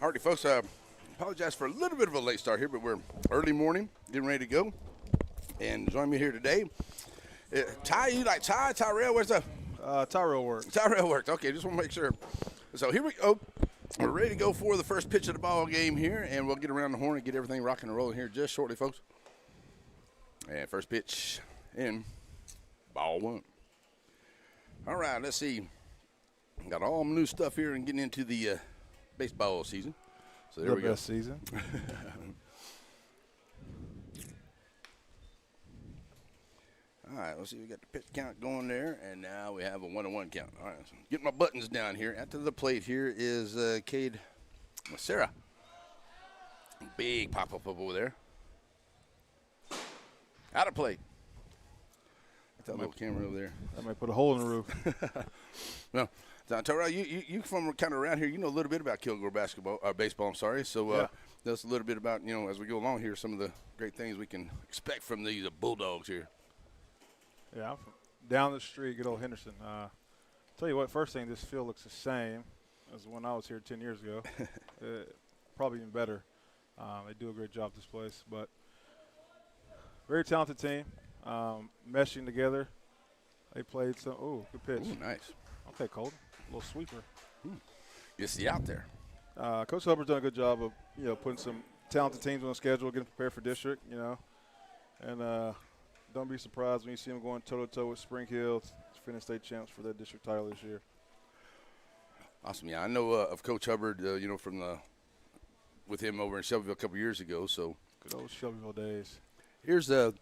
Alrighty, folks. Apologize for a little bit of a late start here, but we're early morning, getting ready to go. And join me here today. Ty, you like Ty? Tyrell, where's the? Tyrell works. Tyrell works. Okay, just want to make sure. So here we go. We're ready to go for the first pitch of the ball game here, and we'll get around the horn and get everything rocking and rolling here just shortly, folks. And first pitch in, ball one. All right, let's see. Got all new stuff here and getting into the baseball season. So there we go. Best season. All right, let's see. We got the pitch count going there, and now we have a 1-1 count. All right, so get my buttons down here. At the plate here is Cade Macera. Big pop-up over there. Out of play. That little camera over there. That might put a hole in the roof. No. Tyrell, you from kind of around here. You know a little bit about Kilgore baseball. I'm sorry. So Yeah. tell us a little bit about, as we go along here, some of the great things we can expect from these Bulldogs here. Yeah, I'm from down the street, good old Henderson. Tell you what, first thing, this field looks the same as when I was here 10 years ago. Probably even better. They do a great job this place, but very talented team, meshing together. They played some. Oh, good pitch. Ooh, nice. Okay, Colton, a little sweeper. You see out there. Coach Hubbard's done a good job of putting some talented teams on the schedule, getting prepared for district. And don't be surprised when you see them going toe-to-toe with Spring Hill to finish state champs for their district title this year. Awesome. Yeah, I know of Coach Hubbard, from with him over in Shelbyville a couple years ago. So Good old Shelbyville days. here's the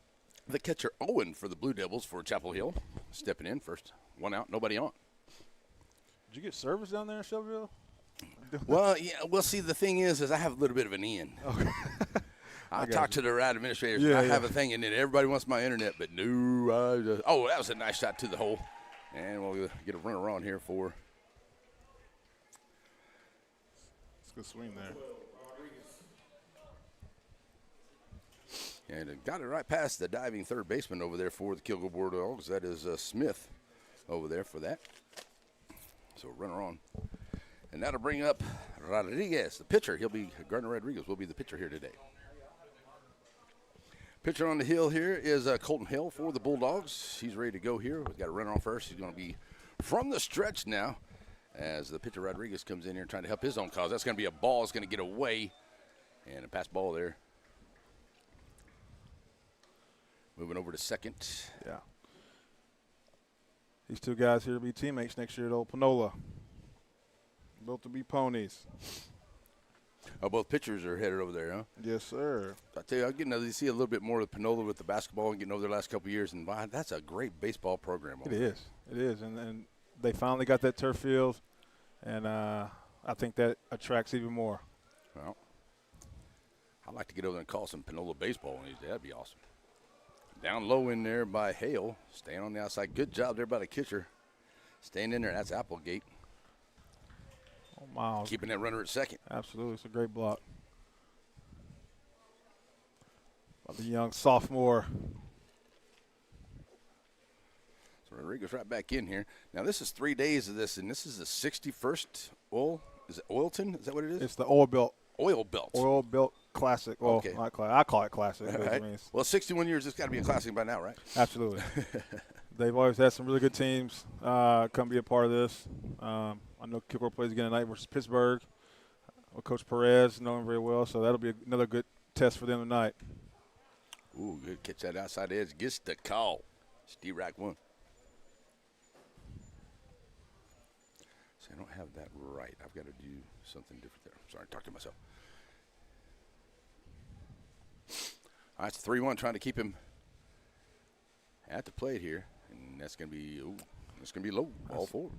catcher Owen for the Blue Devils for Chapel Hill, stepping in first. One out, nobody on. Did you get service down there in Shelbyville? Well, yeah. Well, see, the thing is I have a little bit of an in. Okay. I talked to the route administrators. Yeah, I have a thing, and then everybody wants my internet, but no. That was a nice shot to the hole. And we'll get a runner on here for. It's a good swing there. And it got it right past the diving third baseman over there for the Kilgore Bulldogs. That is Smith over there for that. So runner on. And that'll bring up Rodriguez, the pitcher. Gardner Rodriguez will be the pitcher here today. Pitcher on the hill here is Colton Hill for the Bulldogs. He's ready to go here. We've got a runner on first. He's going to be from the stretch now as the pitcher Rodriguez comes in here trying to help his own cause. That's going to be a ball. It's going to get away. And a pass ball there. Moving over to second. Yeah. These two guys here to be teammates next year at Old Panola. Built to be ponies. Oh, both pitchers are headed over there, huh? Yes, sir. I tell you, I'm getting to see a little bit more of Panola with the basketball and getting over there the last couple of years, and wow, that's a great baseball program. It is, and they finally got that turf field, and I think that attracts even more. Well, I'd like to get over there and call some Panola baseball one of these days. That'd be awesome. Down low in there by Hale, staying on the outside. Good job there by the catcher. Staying in there, that's Applegate. Oh, Miles. Keeping that runner at second. Absolutely. It's a great block. By the young sophomore. So Rodriguez right back in here. Now, this is 3 days of this, and this is the 61st oil. Is it Oilton? Is that what it is? It's the Oil Belt. Oil Belt. Oil Belt Classic. Well, Okay. not classic. I call it Classic. All right. Well, 61 years, it's got to be a classic by now, right? Absolutely. They've always had some really good teams come be a part of this. I know Kilgore plays again tonight versus Pittsburgh. With Coach Perez, know him very well, so that'll be another good test for them tonight. Ooh, good catch that outside edge. Gets the call. Steve Rack won. See, I don't have that right. I've got to do something different there. Sorry, talk to myself. All right, it's 3-1, trying to keep him at the plate here. And that's going to be low, ball four.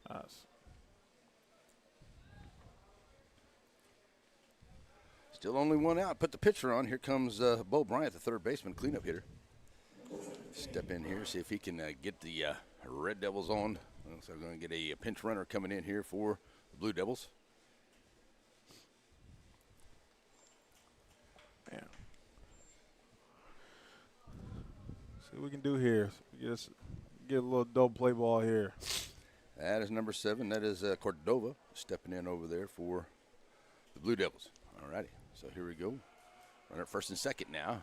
Nice. Still only one out. Put the pitcher on. Here comes Bo Bryant, the third baseman, cleanup hitter. Step in here, see if he can get the Red Devils on. So we're going to get a pinch runner coming in here for the Blue Devils. Man. See what we can do here. Get a little double play ball here. That is number 7. That is Cordova stepping in over there for the Blue Devils. All righty. So here we go. Runner at first and second now.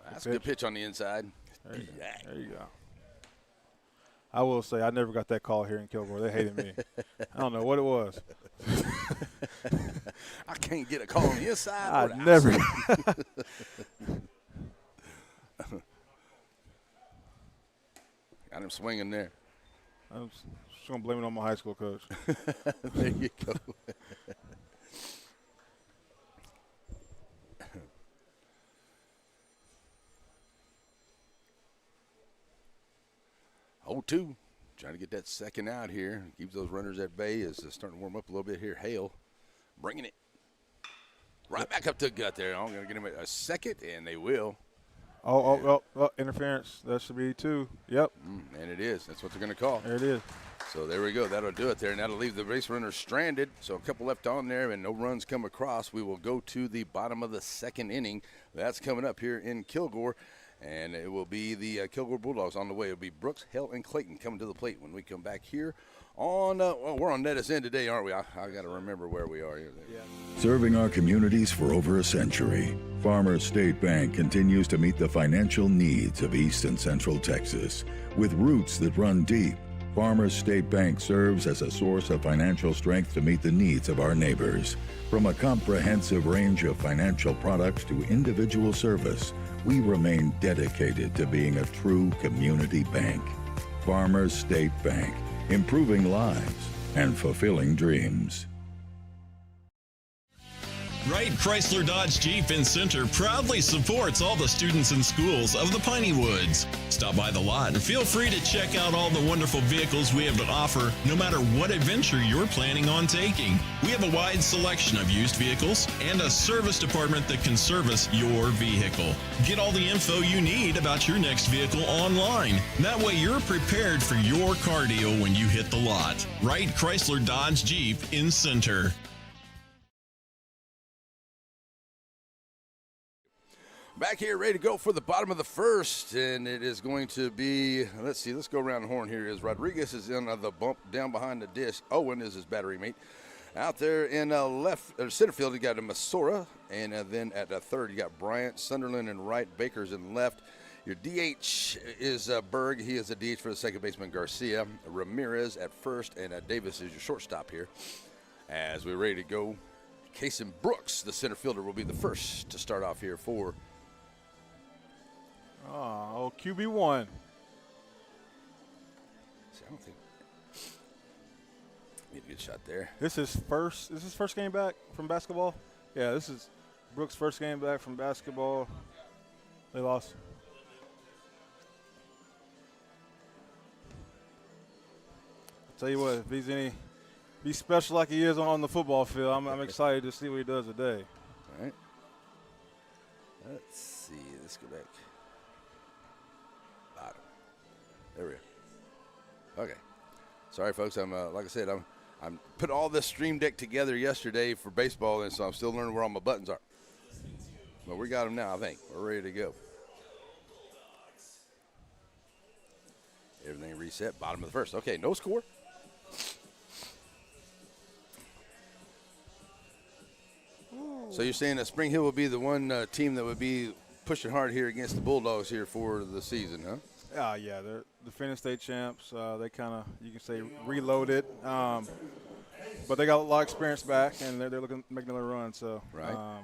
That's a good pitch on the inside. There you go. I will say I never got that call here in Kilgore. They hated me. I don't know what it was. I can't get a call on the inside. I never. Got him swinging there. I'm just going to blame it on my high school coach. There you go. 0-2. Trying to get that second out here. Keeps those runners at bay. Is starting to warm up a little bit here. Hale bringing it right back up to the gut there. I'm going to get him a second, and they will. Oh, interference. That should be 2. Yep. And it is. That's what they're going to call. There it is. So there we go. That'll do it there, and that'll leave the base runners stranded. So a couple left on there, and no runs come across. We will go to the bottom of the second inning. That's coming up here in Kilgore, and it will be the Kilgore Bulldogs on the way. It'll be Brooks, Hale, and Clayton coming to the plate when we come back here on we're on NETSN today, aren't we? I got to remember where we are here. Yeah. Serving our communities for over a century, Farmers State Bank continues to meet the financial needs of East and Central Texas. With roots that run deep, Farmers State Bank serves as a source of financial strength to meet the needs of our neighbors. From a comprehensive range of financial products to individual service, we remain dedicated to being a true community bank. Farmers State Bank, improving lives and fulfilling dreams. Wright Chrysler Dodge Jeep in Center proudly supports all the students and schools of the Piney Woods. Stop by the lot and feel free to check out all the wonderful vehicles we have to offer, no matter what adventure you're planning on taking. We have a wide selection of used vehicles and a service department that can service your vehicle. Get all the info you need about your next vehicle online. That way you're prepared for your car deal when you hit the lot. Wright Chrysler Dodge Jeep in Center. Back here, ready to go for the bottom of the first, and it is going to be, let's go around the horn here. Is Rodriguez is in the bump down behind the dish. Owen is his battery mate. Out there in center field, you got a Masora, and then at third, you got Bryant, Sunderland, and Wright. Baker's in left. Your DH is Berg. He is a DH for the second baseman, Garcia. Ramirez at first, and Davis is your shortstop here. As we're ready to go, Kason Brooks, the center fielder, will be the first to start off here for QB1. See, I don't think get a good shot there. This is first game back from basketball? Yeah, this is Brooks' first game back from basketball. They lost. I'll tell you what, if he's special like he is on the football field, I'm excited to see what he does today. All right. Let's see. Let's go back. Bottom. There we go. Okay. Sorry, folks. I'm like I said, I'm put all this stream deck together yesterday for baseball, and so I'm still learning where all my buttons are. But we got them now, I think. We're ready to go. Everything reset. Bottom of the first. Okay, no score. So you're saying that Spring Hill will be the one team that would be pushing hard here against the Bulldogs here for the season, huh? Yeah, they're defending state champs. They kind of, you can say, reloaded. But they got a lot of experience back, and they're looking to make another run. So right.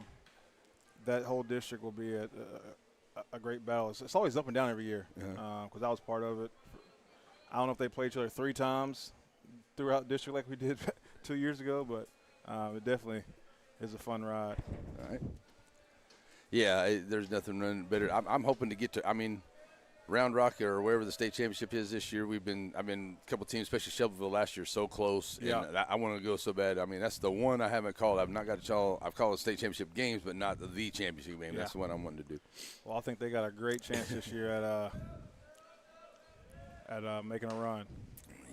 That whole district will be a great battle. It's always up and down every year because I was part of it. I don't know if they play each other 3 times throughout the district like we did 2 years ago, but it definitely is a fun ride. All right. Yeah, there's nothing running better. I'm hoping to get to, Round Rock or wherever the state championship is this year. I've been a couple teams, especially Shelbyville last year, so close. Yeah. And I want to go so bad. That's the one I haven't called. I've not got to call. I've called the state championship games, but not the championship game. Yeah. That's the one I'm wanting to do. Well, I think they got a great chance this year at making a run.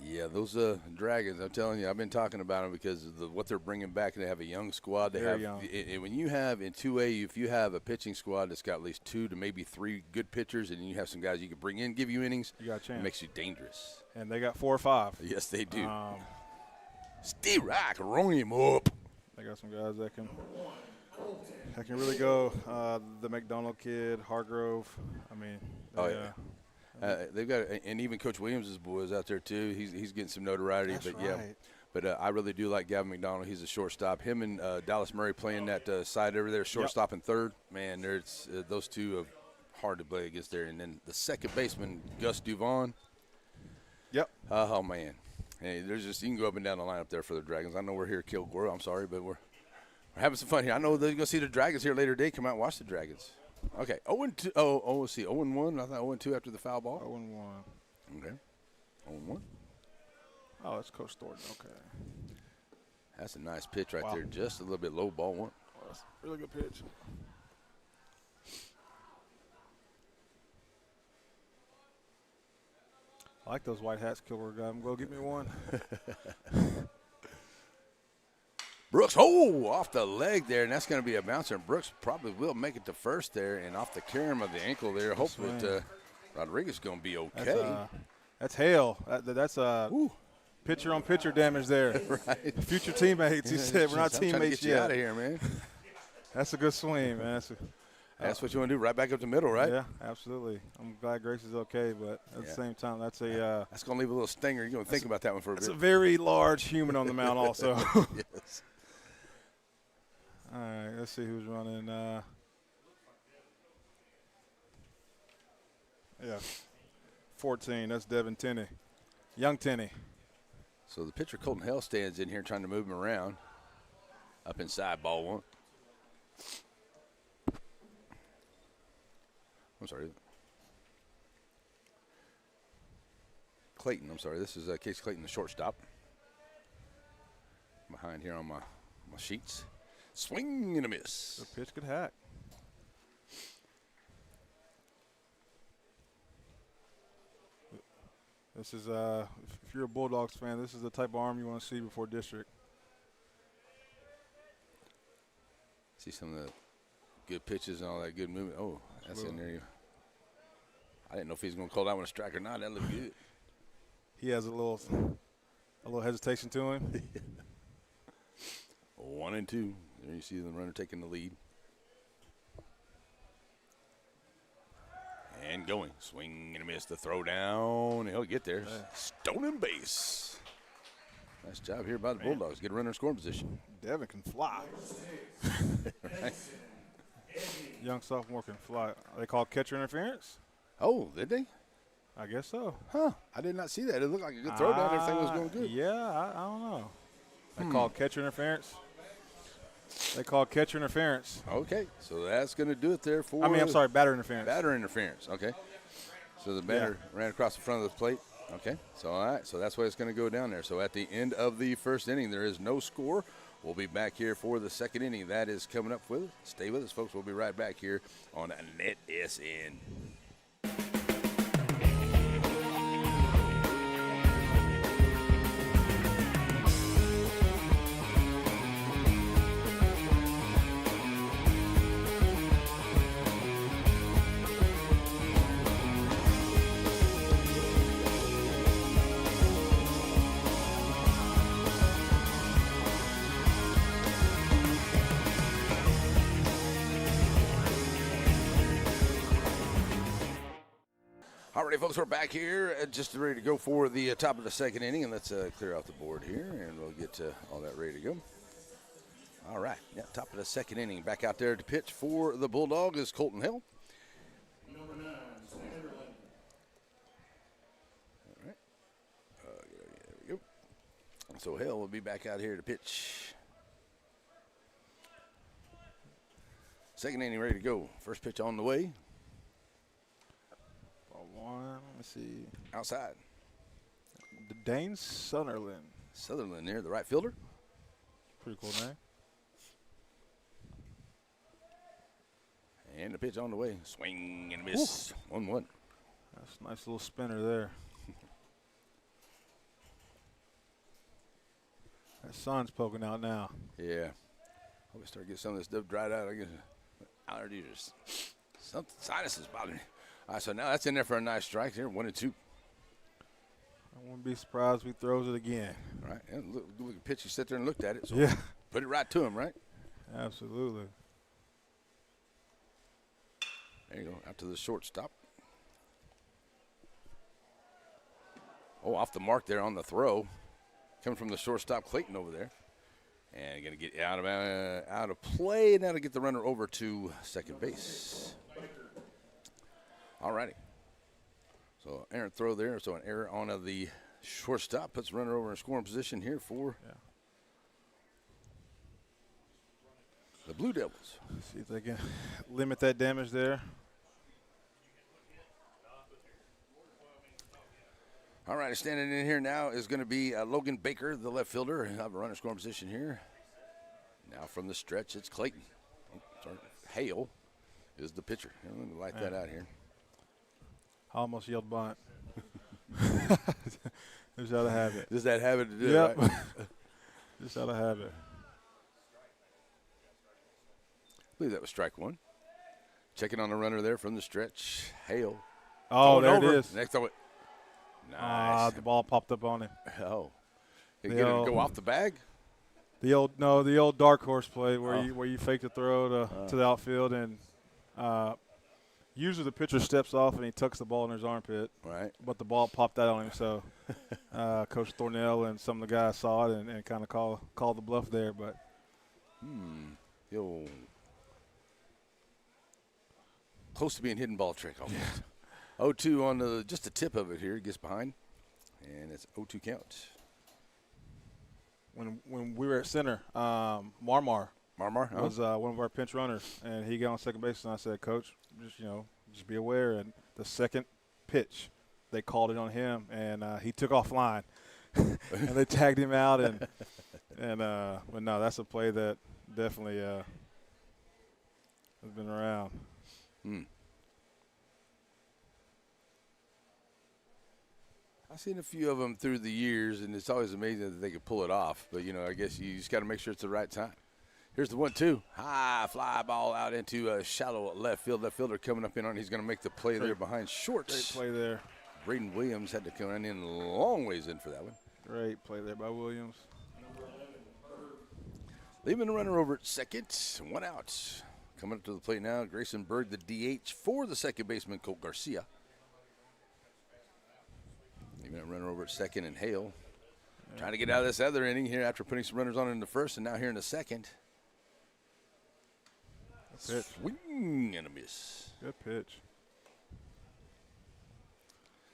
Yeah, those Dragons, I'm telling you, I've been talking about them because of what they're bringing back. They have a young squad. Very young. And when you have in 2A, if you have a pitching squad that's got at least 2 to maybe 3 good pitchers, and you have some guys you can bring in, give you innings, you got a chance. It makes you dangerous. And they got 4 or 5. Yes, they do. Steve Rock, roll him up. They got some guys that can really go. The McDonald kid, Hargrove. I mean, they've got, and even Coach Williams' boys out there too. He's getting some notoriety. That's but right. yeah, but I really do like Gavin McDonald. He's a shortstop. Him and Dallas Murray playing that side over there, shortstop and third. Man, there's those two are hard to play against there. And then the second baseman, Gus Duvon. Yep. Oh man, hey, there's just, you can go up and down the line up there for the Dragons. I know we're here at Kilgore. I'm sorry, but we're having some fun here. I know they're going to see the Dragons here later today. Come out and watch the Dragons. Okay, 0-2. Let's see, 0-1. I thought 0-2 after the foul ball. 0-1. Okay, 0-1. Oh, that's Coach Thornton. Okay. That's a nice pitch right Wow. there. Just a little bit low ball one. Oh, that's a really good pitch. I like those white hats, Kilgore got them. Go get me one. Brooks, off the leg there, and that's going to be a bouncer. And Brooks probably will make it to first there, and off the carom of the ankle there. Hopefully Rodriguez going to be okay. That's hail. That's pitcher-on-pitcher damage there. Right. Future teammates. He said, we're not I'm trying to teammates get you yet. out of here, man. That's a good swing, man. That's what you want to do, right back up the middle, right? Yeah, absolutely. I'm glad Grace is okay, but at the same time, that's a that's going to leave a little stinger. You're going to think about that one for a bit. It's a very large human on the mound also. Yes. All right, let's see who's running. 14, that's Devin Tenney. Young Tenney. So the pitcher, Colton Hell, stands in here trying to move him around. Up inside, ball one. I'm sorry. Clayton, I'm sorry. This is Casey Clayton, the shortstop. Behind here on my sheets. Swing and a miss. The pitch could hack. This is, if you're a Bulldogs fan, this is the type of arm you want to see before district. See some of the good pitches and all that good movement. Oh, that's in there. I didn't know if he's going to call that one a strike or not. That looked good. He has a little hesitation to him. 1-2. There you see the runner taking the lead. And going. Swing and a miss. The throw down. He'll get there. Stolen base. Nice job here by the Bulldogs. Get a runner in scoring position. Devin can fly. Right. Young sophomore can fly. They call catcher interference? Oh, did they? I guess so. Huh. I did not see that. It looked like a good throw down. Everything was going good. Yeah, I don't know. They call catcher interference. They call catcher interference. Okay. So that's going to do it there for. I'm sorry, batter interference. Batter interference. Okay. So the batter ran across the front of the plate. Okay. So, all right. So that's why it's going to go down there. So at the end of the first inning, there is no score. We'll be back here for the second inning. That is coming up with us. Stay with us, folks. We'll be right back here on NETSN. All righty, folks, we're back here just ready to go for the top of the second inning, and let's clear out the board here, and we'll get all that ready to go. All right, yeah, top of the second inning. Back out there to pitch for the Bulldog is Colton Hill. Number 9, Sunderland. All right. There we go. So Hill will be back out here to pitch. Second inning ready to go. First pitch on the way. Let me see. Outside. Dane Sutherland. Sutherland there, the right fielder. Pretty cool name. And the pitch on the way. Swing and miss. 1-1. That's a nice little spinner there. That sun's poking out now. Yeah. Hope we start getting some of this stuff dried out. I guess allergies or something. Sinuses bothering me. All right, so now that's in there for a nice strike here. 1-2. I wouldn't be surprised if he throws it again. All right. And look at the pitch. He sat there and looked at it. So Yeah. Put it right to him, right? Absolutely. There you go, out to the shortstop. Oh, off the mark there on the throw. Coming from the shortstop, Clayton over there. And going to get out of play, and that'll get the runner over to second base. All righty. So errant throw there, so an error on the shortstop. Puts the runner over in scoring position here for the Blue Devils. See if they can limit that damage there. All right, standing in here now is going to be Logan Baker, the left fielder. He'll have a runner scoring position here. Now from the stretch, it's Clayton. Oh, sorry, Hale is the pitcher. I'm going to light that out here. I almost yelled bunt. Just out of habit. Just that habit to do it, Yep. right? Just out of habit. I believe that was strike one. Checking on the runner there from the stretch. Hale. Oh, there over. it is. Next throw it. Nice. The ball popped up on him. Oh. Did he get it to go off the bag? The old dark horse play where you fake the throw to the outfield, and usually the pitcher steps off and he tucks the ball in his armpit. Right. But the ball popped out on him, so Coach Thornell and some of the guys saw it and kind of called the bluff there. But Yo. Close to being hidden ball trick almost. 0-2 on just the tip of it here. He gets behind, and it's 0-2 count. when we were at center, Marmar was one of our pinch runners, and he got on second base, and I said, Coach, just be aware. And the second pitch, they called it on him, and he took offline, and they tagged him out. But no, that's a play that definitely has been around. I've seen a few of them through the years, and it's always amazing that they can pull it off. But, I guess you just got to make sure it's the right time. Here's the 1-2. High fly ball out into shallow left field. Left fielder coming up in on. He's going to make the play there behind shorts. Great play there. Braden Williams had to come in a long ways in for that one. Great play there by Williams. Leaving the runner over at second. One out. Coming up to the plate now, Grayson Berg, the DH for the second baseman, Colt Garcia. Leaving that runner over at second, and Hale trying to get out of this other inning here after putting some runners on in the first, and now here in the second. Pitch. Swing and a miss. Good pitch.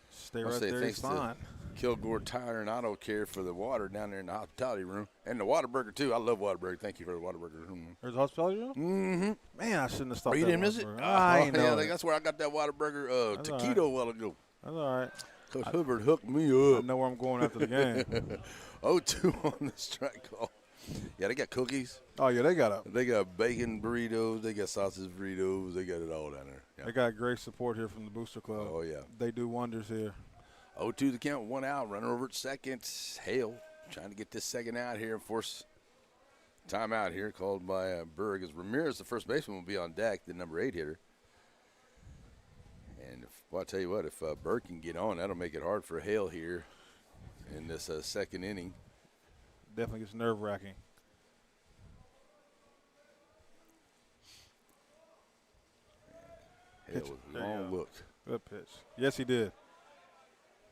Stay right there. He's fine. Kilgore Tire and Auto Care for the water down there in the hospitality room. And the Whataburger, too. I love Whataburger. Thank you for the Whataburger. There's a hospitality room? Mm-hmm. Man, I shouldn't have stopped. You didn't miss it? I know. Yeah, that's where I got that Whataburger taquito a while ago. That's all right. Coach Hubbard hooked me I up. know where I'm going after the game. 0-2 on the strike call. Yeah, they got cookies. Oh, yeah, they got bacon burritos. They got sausage burritos. They got it all down there. Yeah. They got great support here from the Booster Club. Oh, yeah. They do wonders here. 0-2 the count, one out. Runner over at second. Hale trying to get this second out here and force timeout here called by Berg. As Ramirez, the first baseman, will be on deck, the number 8 hitter. And I'll tell you what, if Berg can get on, that'll make it hard for Hale here in this second inning. Definitely gets nerve-wracking. Hale with a long look. Good pitch. Yes, he did.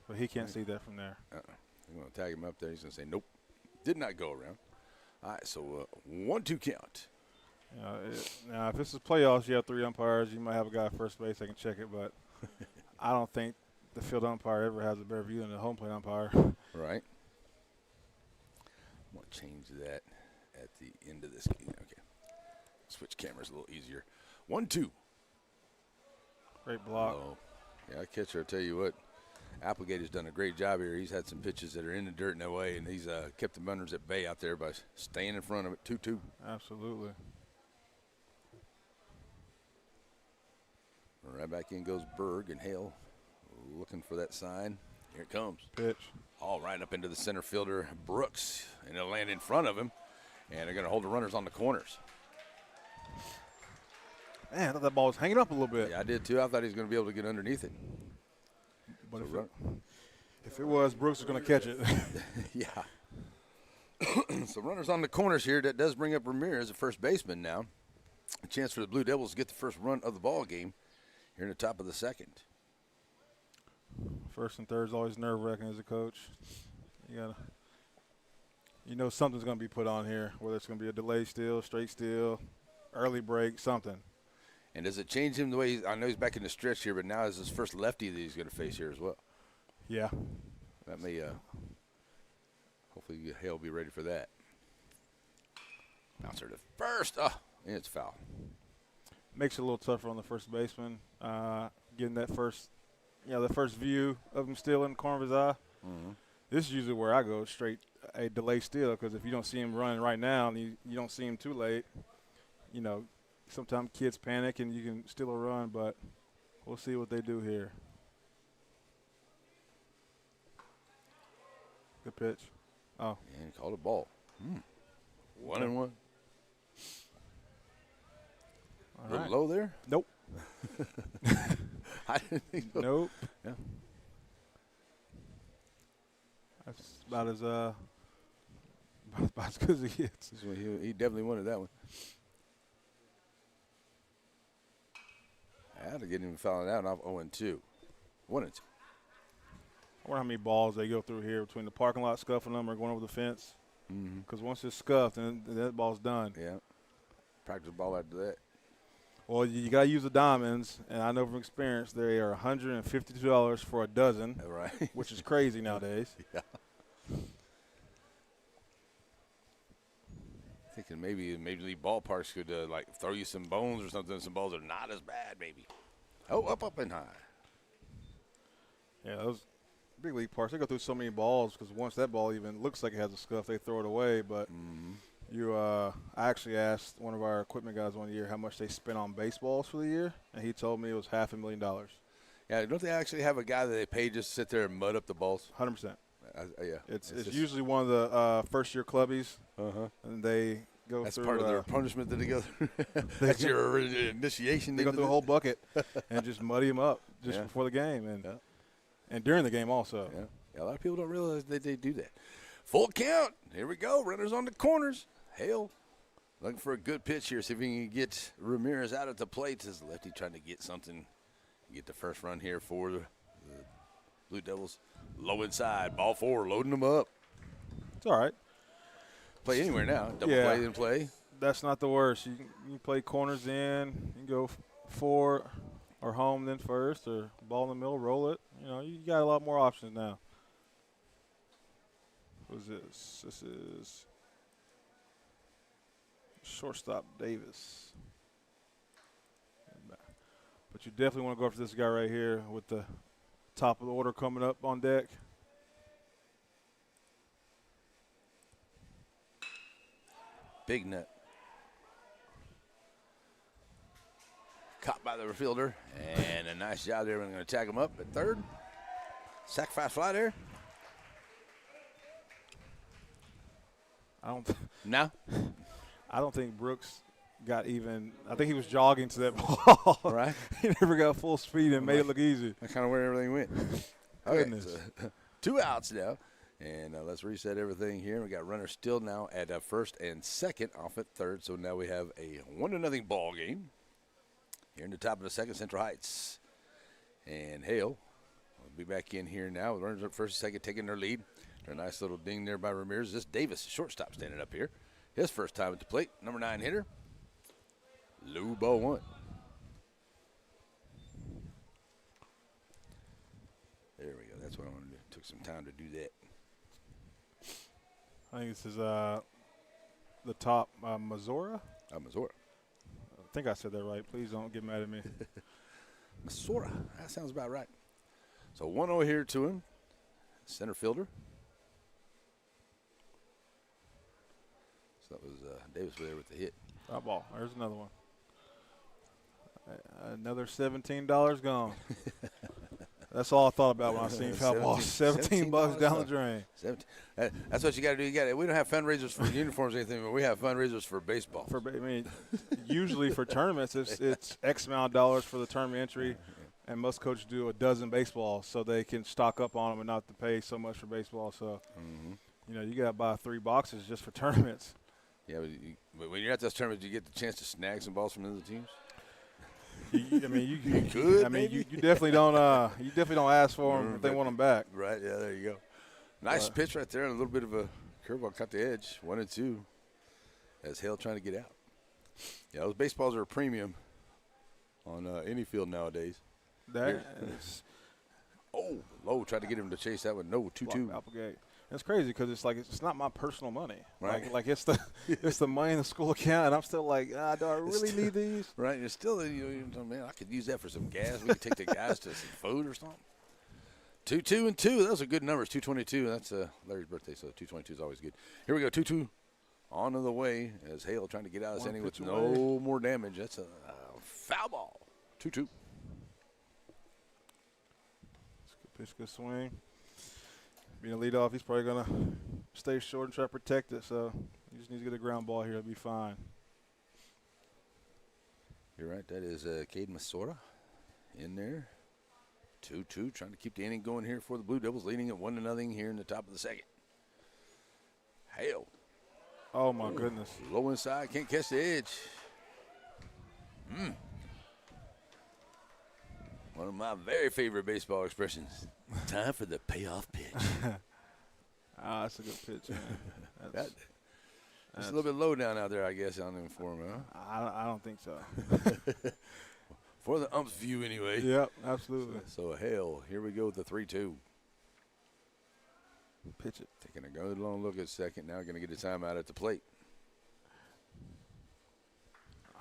But he can't see that from there. They're going to tag him up there. He's going to say, nope, did not go around. All right, so 1-2 count. Now, if this is playoffs, you have 3 umpires. You might have a guy at first base that can check it, but I don't think the field umpire ever has a better view than the home plate umpire. Right. I'm going to change that at the end of this game. Okay. Switch cameras a little easier. 1-2. Great block. Oh, yeah, catcher, I tell you what, Applegate's done a great job here. He's had some pitches that are in the dirt in that way, and he's kept the runners at bay out there by staying in front of it. 2-2. Absolutely. Right back in goes Berg, and Hale looking for that sign. Here it comes. Pitch. All right up into the center fielder, Brooks, and it'll land in front of him, and they're going to hold the runners on the corners. Man, I thought that ball was hanging up a little bit. Yeah, I did too. I thought he was going to be able to get underneath it. But if it was, Brooks was going to catch it. Yeah. So runners on the corners here. That does bring up Ramirez, the first baseman now. A chance for the Blue Devils to get the first run of the ball game here in the top of the second. First and third is always nerve-wracking as a coach. You know something's going to be put on here, whether it's going to be a delay steal, straight steal, early break, something. And does it change him the way I know he's back in the stretch here, but now is his first lefty that he's going to face here as well. Yeah. That may hopefully Hale will be ready for that. Bouncer to first. Oh, and it's foul. Makes it a little tougher on the first baseman, getting that first view of him still in the corner of his eye. Mm-hmm. This is usually where I go straight a delay steal, because if you don't see him running right now and you don't see him too late, sometimes kids panic and you can steal a run, but we'll see what they do here. Good pitch. Oh. And called a ball. 1-1. All A little right. low there? Nope. I didn't think so. Nope. Yeah. That's about as good as he gets. He definitely wanted that one. I had to get him fouling out, and I'm 0-2. 1-2. I wonder how many balls they go through here between the parking lot scuffing them or going over the fence. Mm-hmm. Because once it's scuffed, then that ball's done. Yeah. Practice ball after that. Well, you got to use the diamonds, and I know from experience they are $152 for a dozen, All right. which is crazy nowadays. Yeah. Thinking maybe Major League ballparks could throw you some bones or something. Some balls are not as bad, maybe. Oh, up and high. Yeah, those big league parks, they go through so many balls because once that ball even looks like it has a scuff, they throw it away. But I actually asked one of our equipment guys one year how much they spent on baseballs for the year, and he told me it was $500,000. Yeah, don't they actually have a guy that they pay just to sit there and mud up the balls? 100%. Yeah. It's usually one of the first-year clubbies, and they go That's through. part of their punishment that they go through. That's your initiation. They go through a whole bucket and just muddy them up just Yeah. before the game Yeah. and during the game also. Yeah. A lot of people don't realize that they do that. Full count. Here we go. Runners on the corners. Hale looking for a good pitch here. See if he can get Ramirez out at the plate. His lefty trying to get something. Get the first run here for the Blue Devils. Low inside. Ball 4. Loading them up. It's all right. Play anywhere now. Double Yeah. play, then play. That's not the worst. You can play corners in. You can go 4 or home then first, or ball in the middle, roll it. You got a lot more options now. Who's this? This is shortstop Davis. But you definitely want to go after this guy right here with the top of the order coming up on deck. Big nut. Caught by the fielder. And a nice job there. We're going to tag him up at third. Sacrifice fly there. No? I don't think Brooks got even. I think he was jogging to that ball. Right. He never got full speed and made it look easy. That's kind of where everything went. Goodness. So 2 outs now. And let's reset everything here. We got runners still now at first and second, off at third. So now we have a 1-0 ball game here in the top of the second, Central Heights. And Hale will be back in here now. With runners up first and second, taking their lead. A nice little ding there by Ramirez. This Davis, shortstop, standing up here. His first time at the plate. Number 9 hitter. Low ball 1. There we go. That's what I wanted to do. Took some time to do that. I think this is the top Missouri. Missouri. I think I said that right. Please don't get mad at me. Missouri. That sounds about right. So 1-0 here to him. Center fielder. So that was Davis there with the hit. Top ball. There's another one. Another $17 gone. That's all I thought about when I seen foul ball. $17 down the drain. 17. That's what you got to do. We don't have fundraisers for uniforms or anything, but we have fundraisers for baseball. Usually for tournaments, it's X amount of dollars for the tournament entry, and most coaches do a dozen baseballs so they can stock up on them and not to pay so much for baseball. So You know, you got to buy 3 boxes just for tournaments. Yeah, but when you're at those tournaments, do you get the chance to snag some balls from other teams? You could, I mean, maybe. you definitely don't. You definitely don't ask for them if they want them back. Right. Yeah. There you go. Nice pitch right there, and a little bit of a curveball cut the edge. 1-2. As Hale trying to get out. Yeah, those baseballs are a premium on any field nowadays. That is Low. Tried to get him to chase that one. No, 2-2. Applegate. It's crazy because it's not my personal money. Right. Like it's the money in the school account, and I'm still like, do I really need these? Right. You're still, man, I could use that for some gas. We could take the guys to some food or something. 2-2 and 2. Those are good numbers. 222. That's Larry's birthday, so 222 is always good. Here we go. 2-2. On to the way as Hale trying to get out of this inning with no more damage. That's a foul ball. 2-2. Good pitch, good swing. Being a leadoff, he's probably going to stay short and try to protect it, so he just needs to get a ground ball here. It'll be fine. You're right. That is Caden Masora in there. 2-2, trying to keep the inning going here for the Blue Devils, leading at 1-0 here in the top of the second. Hale. Oh, my goodness. Low inside, can't catch the edge. One of my very favorite baseball expressions. Time for the payoff pitch. That's a good pitch, man. That's a little bit low down out there, I guess, on them for him, huh? I don't think so. For the ump's view, anyway. Yep, absolutely. So Hale, here we go with the 3-2. Pitch it. Taking a good long look at second. Now going to get a timeout at the plate.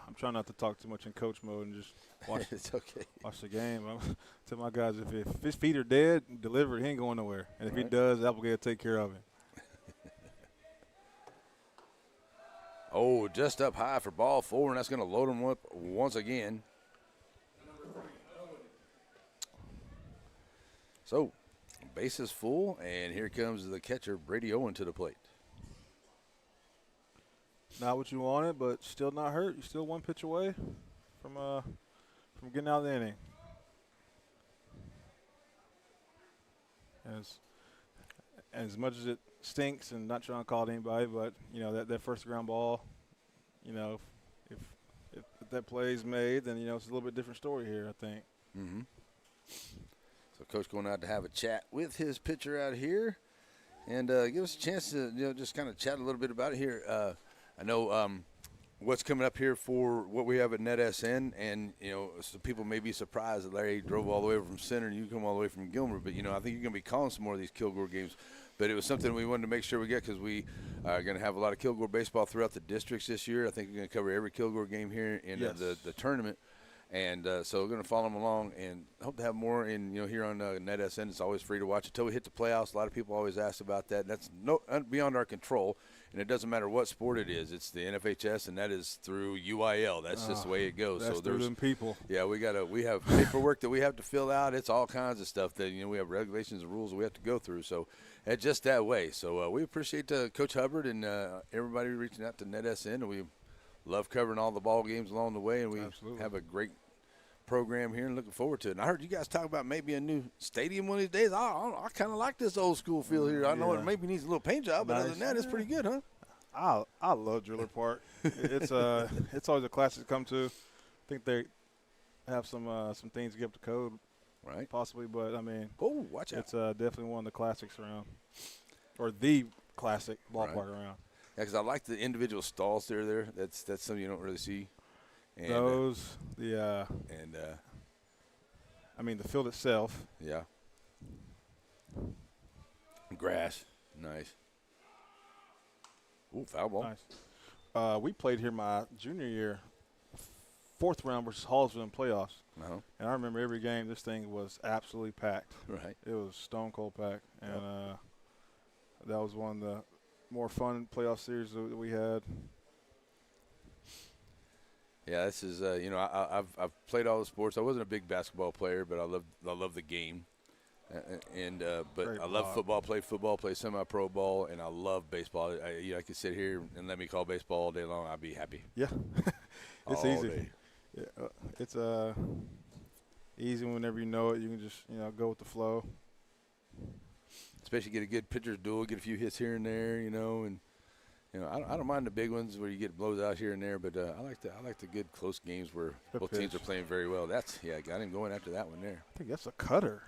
I'm trying not to talk too much in coach mode and just watch. It's okay. Watch the game. I tell my guys if his feet are dead, deliver it. He ain't going nowhere. And if he does, Applegate will take care of him. Just up high for ball 4, and that's going to load him up once again. So, base is full, and here comes the catcher, Brady Owen, to the plate. Not what you wanted, but still not hurt. You're still one pitch away from getting out of the inning. As much as it stinks, and not trying to call it anybody, but that first ground ball, if that play is made, then it's a little bit different story here, I think. Mm-hmm. So Coach going out to have a chat with his pitcher out here, and give us a chance to just kind of chat a little bit about it here. I know what's coming up here for what we have at NETSN, and some people may be surprised that Larry drove all the way over from Center and you come all the way from Gilmer, but I think you're going to be calling some more of these Kilgore games. But it was something we wanted to make sure we get because we are going to have a lot of Kilgore baseball throughout the districts this year. I think we're going to cover every Kilgore game here in the tournament. And so we're going to follow them along and hope to have more in here on NETSN. It's always free to watch until we hit the playoffs. A lot of people always ask about that. That's beyond our control, and it doesn't matter what sport it is. It's the NFHS, and that is through UIL. That's just the way it goes. That's so there's them people. Yeah, we have paperwork that we have to fill out. It's all kinds of stuff that we have regulations and rules that we have to go through. So it's just that way. So we appreciate Coach Hubbard and everybody reaching out to NETSN, and we love covering all the ball games along the way, and we have a great program here and looking forward to it. And I heard you guys talk about maybe a new stadium one of these days. I kind of like this old school feel here. I know it maybe needs a little paint job, but other than that, it's pretty good, huh? I love Driller Park. It's always a classic to come to. I think they have some things to get up to code, right? Possibly, but I mean, watch out. It's definitely one of the classics around, or the classic ballpark around. Yeah, because I like the individual stalls there. That's something you don't really see. And, I mean the field itself. Yeah. Grass, nice. Ooh, foul ball. Nice. We played here my junior year, 4th round versus Hallsville in playoffs. Uh-huh. And I remember every game this thing was absolutely packed. Right. It was stone cold packed, and that was one of the more fun playoff series that we had. Yeah, this is I've played all the sports. I wasn't a big basketball player, but I love the game, but I love football. Play semi-pro ball, and I love baseball. I could sit here and let me call baseball all day long. I'd be happy. Yeah, it's all easy. Day. Yeah, it's easy whenever you know it. You can just go with the flow. especially get a good pitcher's duel, get a few hits here and there, you know, and I don't mind the big ones where you get blows out here and there, but I like the good close games where Good both pitch. teams are playing very well. Got him going after that one there. I think that's a cutter.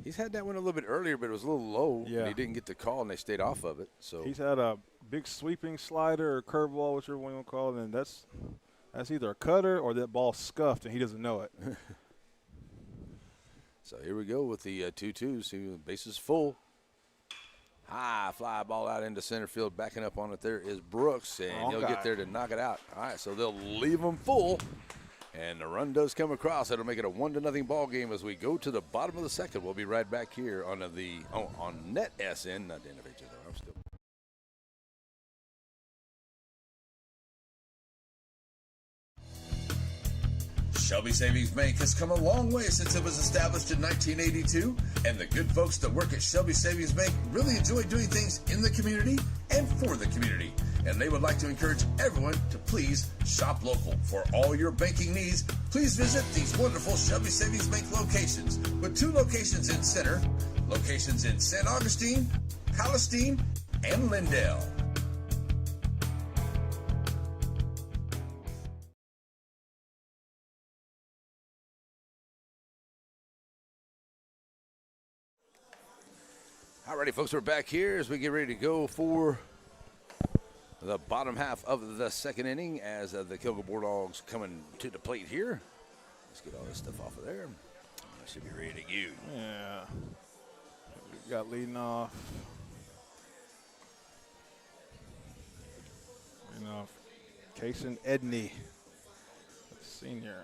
He's had that one a little bit earlier, but it was a little low. Yeah. And he didn't get the call, and they stayed off of it. So He's had a big sweeping slider or curveball, whichever one you want to call it, and that's either a cutter or that ball scuffed and he doesn't know it. So here we go with the 2-2. See, the base is full. High fly ball out into center field. Backing up on it there is Brooks, and he'll get there to knock it out. All right, so they'll leave him full. And the run does come across. That'll make it a 1-0 ball game as we go to the bottom of the second. We'll be right back here on on NETSN, not the NFHS. I'm still. Shelby Savings Bank has come a long way since it was established in 1982, and the good folks that work at Shelby Savings Bank really enjoy doing things in the community and for the community. And they would like to encourage everyone to please shop local. For all your banking needs, please visit these wonderful Shelby Savings Bank locations, with 2 locations in Center, locations in St. Augustine, Palestine, and Lindale. Alrighty, folks, we're back here as we get ready to go for the bottom half of the second inning as the Kilgore Bulldogs coming to the plate here. Let's get all this stuff off of there. I should be ready to go. Yeah. We got leading off. Kason Edney, senior.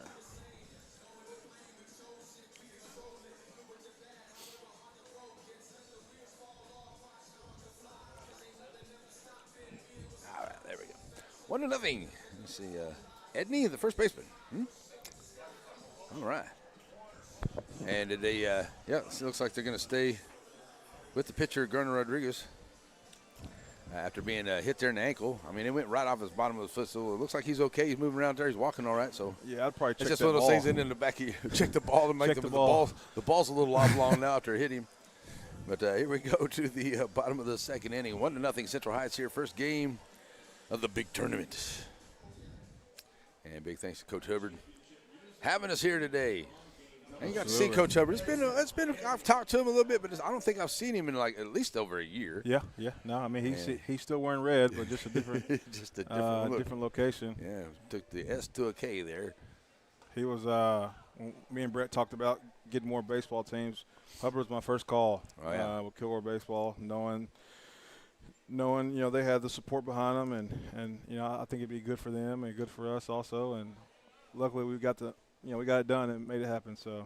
All right, there we go. 1-0. Let's see, Edney, the first baseman. All right. And did they, it looks like they're going to stay with the pitcher, Garner Rodriguez, after being hit there in the ankle. I mean, it went right off his bottom of his foot, so it looks like he's okay. He's moving around there. He's walking all right. So yeah, I'd probably check it's just that one of those ball. things in the back of you. Check the ball to make Check the the ball. The ball's a little oblong now after it hit him. But here we go to the bottom of the second inning. 1-0 Central Heights here. First game of the big tournament. And big thanks to Coach Hubbard having us here today. I ain't got to see Coach Hubbard. It's been. I've talked to him a little bit, but I don't think I've seen him in like at least over a year. Yeah. No, I mean he's still wearing red, but just a different, just a different look. different location. Yeah, took the S to a K there. He was. When me and Brett talked about getting more baseball teams. Hubbard was my first call with Kilgore baseball, knowing they had the support behind them, and I think it'd be good for them and good for us also. And luckily we got it done and made it happen. So.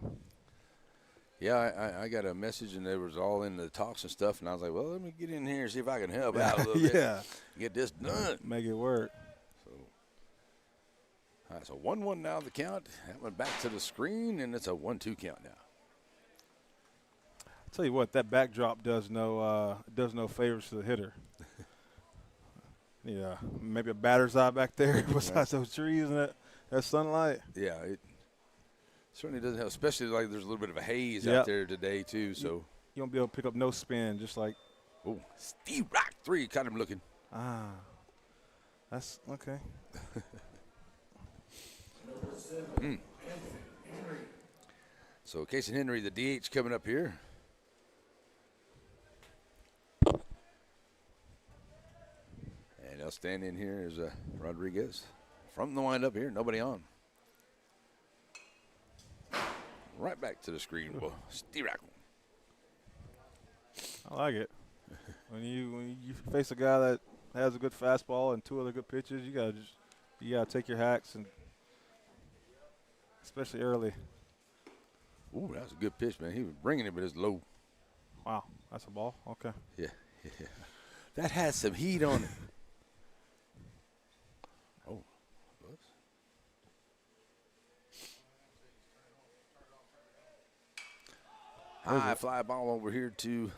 Yeah, I got a message, and it was all in the talks and stuff, and I was like, well, let me get in here and see if I can help out a little bit. Get this done. Make it work. So, all right, so 1-1 now the count. That went back to the screen, and it's a 1-2 count now. I'll tell you what, that backdrop does no favors to the hitter. Yeah, maybe a batter's eye back there besides those trees and that sunlight. Yeah, it certainly doesn't help, especially like there's a little bit of a haze out there today too. So you won't be able to pick up no spin, just like. Oh, Steve Rock 3, kind of looking. That's okay. So Kason Henry, the DH, coming up here. And they'll stand in here is Rodriguez. From the windup here, nobody on. Right back to the screen. Well, Steve Rock. I like it. When you face a guy that has a good fastball and 2 other good pitches, you gotta take your hacks, and especially early. Ooh, that's a good pitch, man. He was bringing it, but it's low. Wow, that's a ball. Okay. Yeah. That has some heat on it. Oh, whoops. High fly ball over here to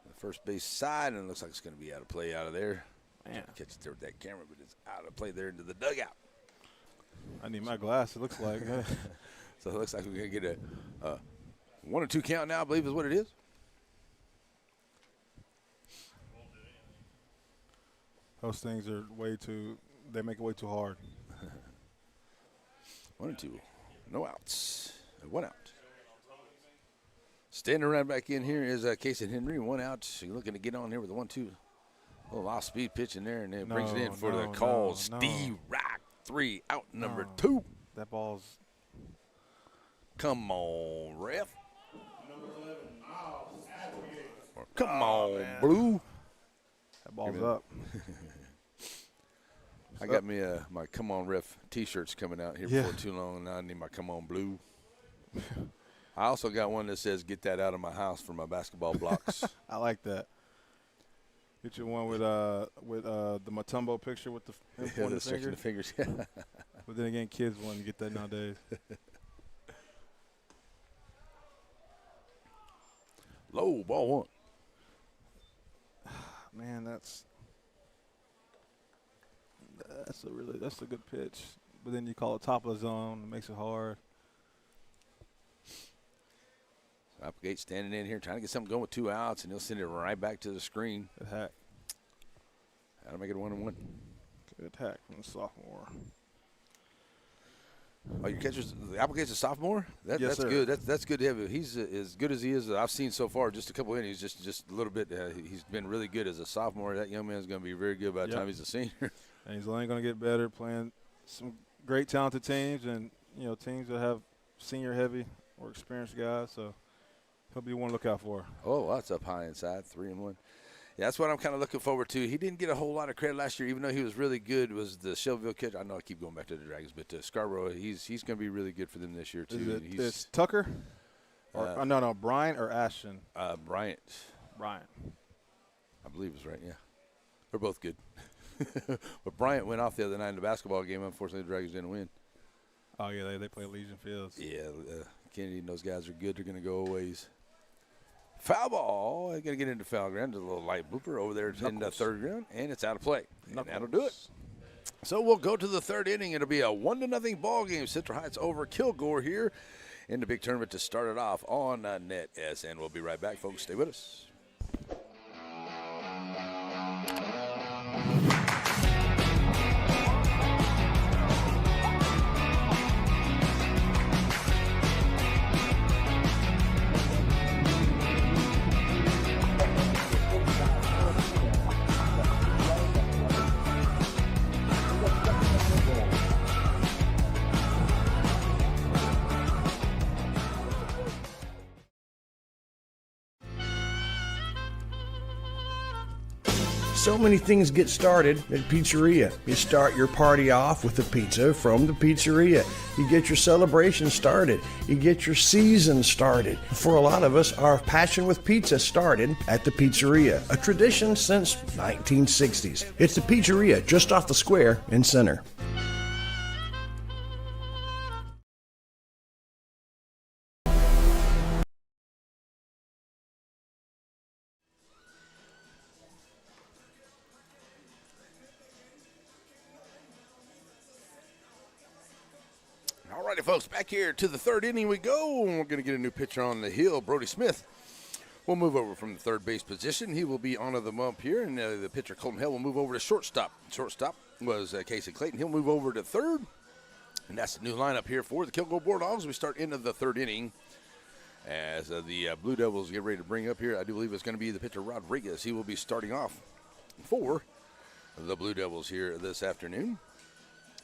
the first base side, and it looks like it's going to be out of play out of there. Man. Catch it there with that camera, but it's out of play there into the dugout. I need my glass, it looks like. So it looks like we're going to get a 1-2 count now, I believe is what it is. Those things are they make it way too hard. 1-2. No outs. 1 out. Standing right back in here is Casey Henry. 1 out. You're looking to get on here with a 1-2. A little off-speed pitch in there, and then brings it in for the call. Steve Rock, 3 out, number 2. That ball's. Come on, ref. Number 11, Miles Applegate. Come on, Blue. That ball's up. I got me my Come On Ref T-shirts coming out here before too long, and I need my Come On Blue. I also got one that says "Get that out of my house" for my basketball blocks. I like that. Get you one with the Mutombo picture with the pointing finger. The fingers. Yeah. But then again, kids want to get that nowadays. Low, ball 1. Man, that's a good pitch. But then you call it top of the zone. It makes it hard. Applegate standing in here trying to get something going with 2 outs, and he'll send it right back to the screen. Good hack. That'll make it 1-1. Good hack from the sophomore. Oh, your catcher's Applegate's a sophomore? Yes, that's sir. good. That's good to have. He's as good as he is. I've seen so far, just a couple innings, just a little bit. He's been really good as a sophomore. That young man's going to be very good by the time he's a senior. And he's only going to get better playing some great talented teams and, teams that have senior heavy or experienced guys. So he'll be one to look out for. Oh, that's up high inside, 3-1. Yeah, that's what I'm kind of looking forward to. He didn't get a whole lot of credit last year, even though he was really good. Was the Shelbyville catcher? I know I keep going back to the Dragons, but Scarborough, he's going to be really good for them this year too. It's Tucker, or no, Bryant or Ashton. Bryant. Bryant. I believe it's right. Yeah, they're both good. But Bryant went off the other night in the basketball game. Unfortunately, the Dragons didn't win. Oh yeah, they play Legion Fields. Yeah, Kennedy and those guys are good. They're going to go a ways. Foul ball. They're going to get into foul ground. A little light blooper over there in the third ground, and it's out of play. And that'll do it. So we'll go to the third inning. It'll be a 1-0 ball game. Central Heights over Kilgore here in the big tournament to start it off on NETSN. We'll be right back, folks. Stay with us. So many things get started at Pizzeria. You start your party off with a pizza from the pizzeria. You get your celebration started. You get your season started. For a lot of us, our passion with pizza started at the Pizzeria, a tradition since 1960s. It's the Pizzeria just off the square in Center. All righty, folks, back here to the third inning we go. We're going to get a new pitcher on the hill, Brody Smith. We'll move over from the third base position. He will be on the bump here, and the pitcher, Colton Hill, will move over to shortstop. Shortstop was Casey Clayton. He'll move over to third, and that's the new lineup here for the Kilgore Bulldogs. We start into the third inning as the Blue Devils get ready to bring up here. I do believe it's going to be the pitcher, Rodriguez. He will be starting off for the Blue Devils here this afternoon.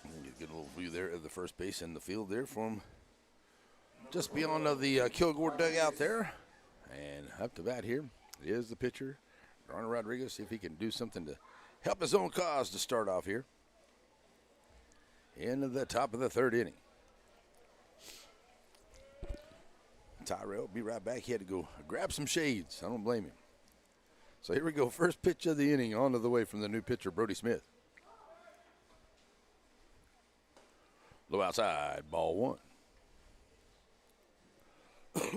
And you get a little view there of the first base and the field there from just beyond the Kilgore dugout there. And up to bat here is the pitcher, Ron Rodriguez, see if he can do something to help his own cause to start off here. Into the top of the third inning. Tyrell will be right back. He had to go grab some shades. I don't blame him. So here we go. First pitch of the inning on to the way from the new pitcher, Brody Smith. Low outside, ball 1.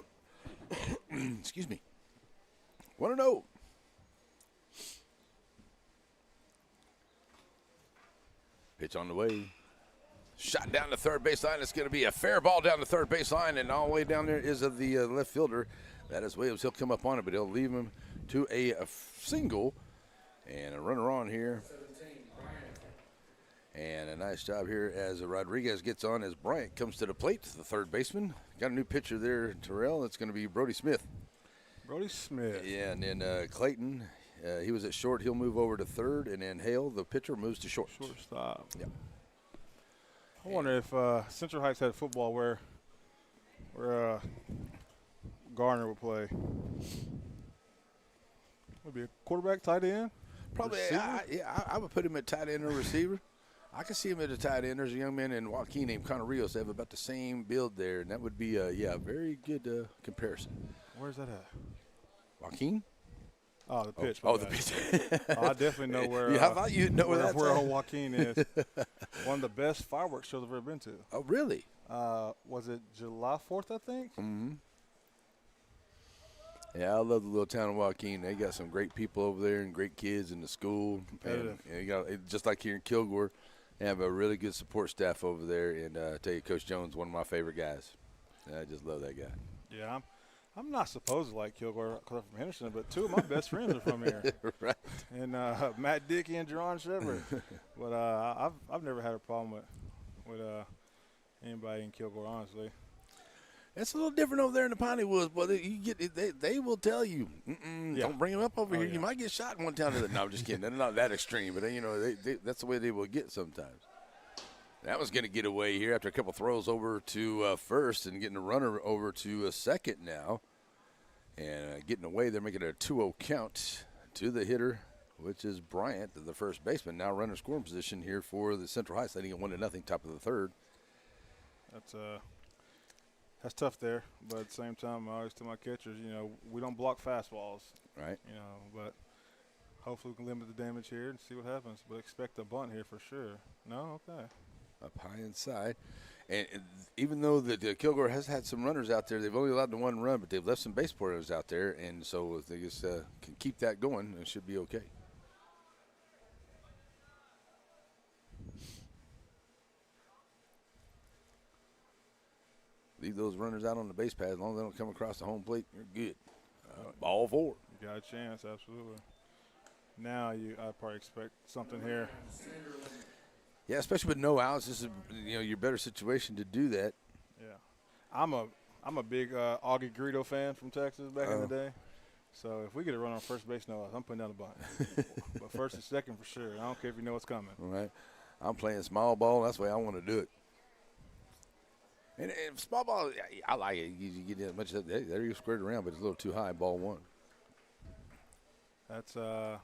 Excuse me. 1-0. Pitch on the way. Shot down the third baseline. It's going to be a fair ball down the third baseline, and all the way down there is the left fielder. That is Williams. He'll come up on it, but he'll leave him to a single. And a runner on here. And a nice job here as Rodriguez gets on as Bryant comes to the plate, the third baseman. Got a new pitcher there, Terrell. It's going to be Brody Smith. Brody Smith. Yeah, and then Clayton, he was at short. He'll move over to third, and then Hale, the pitcher, moves to short. Shortstop. Yep. I wonder if Central Heights had football where Garner would play. Would be a quarterback, tight end? Probably, I would put him at tight end or receiver. I can see him at a tight end. There's a young man in Joaquin named Connor Rios. They have about the same build there, and that would be a very good comparison. Where's that at? Joaquin? Oh, the pitch. The pitch. I definitely know where. How about you know where old Joaquin is? One of the best fireworks shows I've ever been to. Oh, really? Was it July 4th, I think? Mm-hmm. Yeah, I love the little town of Joaquin. They got some great people over there and great kids in the school. And you got, just like here in Kilgore, they have a really good support staff over there. And I tell you, Coach Jones, one of my favorite guys. I just love that guy. Yeah, I'm not supposed to like Kilgore because I'm from Henderson, but two of my best friends are from here. Right. And Matt Dickey and Jerron Shepard. But I've never had a problem with anybody in Kilgore, honestly. It's a little different over there in the Piney Woods, but they will tell you, don't bring them up over here. Yeah. You might get shot in one town. No, I'm just kidding. They're not that extreme, but that's the way they will get sometimes. That was going to get away here after a couple throws over to first and getting a runner over to second now. And getting away, they're making it a 2-0 count to the hitter, which is Bryant, the first baseman. Now runner scoring position here for the Central Heights, leading it 1-0, top of the third. That's tough there, but at the same time, I always tell my catchers, we don't block fastballs. Right. But hopefully we can limit the damage here and see what happens. But expect a bunt here for sure. No? Okay. Up high inside. And even though the Kilgore has had some runners out there, they've only allowed the one run, but they've left some base runners out there. And so if they just can keep that going, it should be okay. Leave those runners out on the base pad. As long as they don't come across the home plate, you're good. Ball four. You got a chance, absolutely. Now I probably expect something here. Yeah, especially with no outs, this is your better situation to do that. Yeah, I'm a big Augie Greedo fan from Texas back in the day. So if we get a run on first base, no outs, I'm putting down the bunt. But first and second for sure. I don't care if you know what's coming. All right, I'm playing small ball. That's the way I want to do it. And small ball, I like it. You get as much as there you squared around, but it's a little too high. Ball one. That's I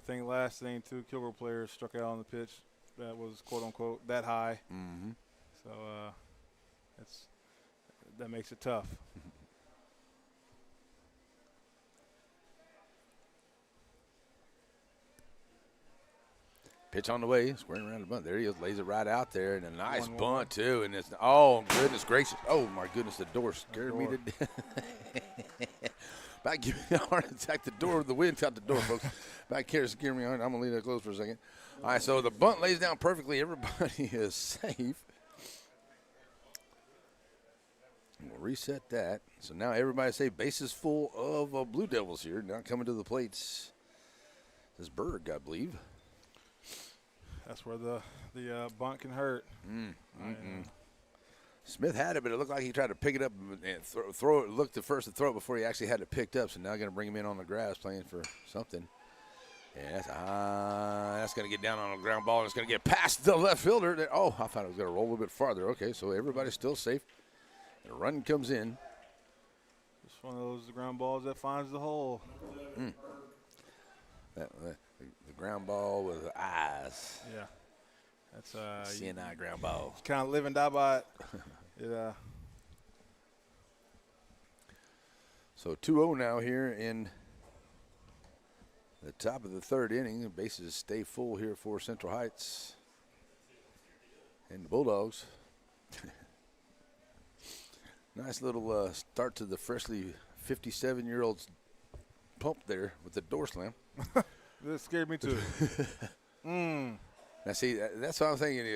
think last thing two Kilgore players struck out on the pitch that was quote unquote that high. Mm-hmm. So that makes it tough. Pitch on the way, squaring around the bunt. There he is, lays it right out there, and a nice bunt too. And it's goodness gracious! Oh my goodness, the door scared me to death. Back giving me a heart attack. The door, the wind got the door, folks. Back here scared me hard. I'm gonna leave that closed for a second. All right, so the bunt lays down perfectly. Everybody is safe. We'll reset that. So now everybody's safe. Bases full of Blue Devils here. Now coming to the plates. This Berg, I believe. That's where the bunt can hurt. Smith had it, but it looked like he tried to pick it up and throw it. Looked at first to throw it before he actually had it picked up. So now going to bring him in on the grass, playing for something. And that's going to get down on a ground ball. And it's going to get past the left fielder. I thought it was going to roll a little bit farther. Okay, so everybody's still safe. And a run comes in. Just one of those ground balls that finds the hole. The ground ball with eyes. Yeah. That's CNI ground ball. Kind of live and die by it. Yeah. So 2-0 now here in the top of the third inning. The bases stay full here for Central Heights and the Bulldogs. Nice little start to the freshly 57-year-old's pump there with the door slam. That scared me too. Now, see, that's what I'm thinking.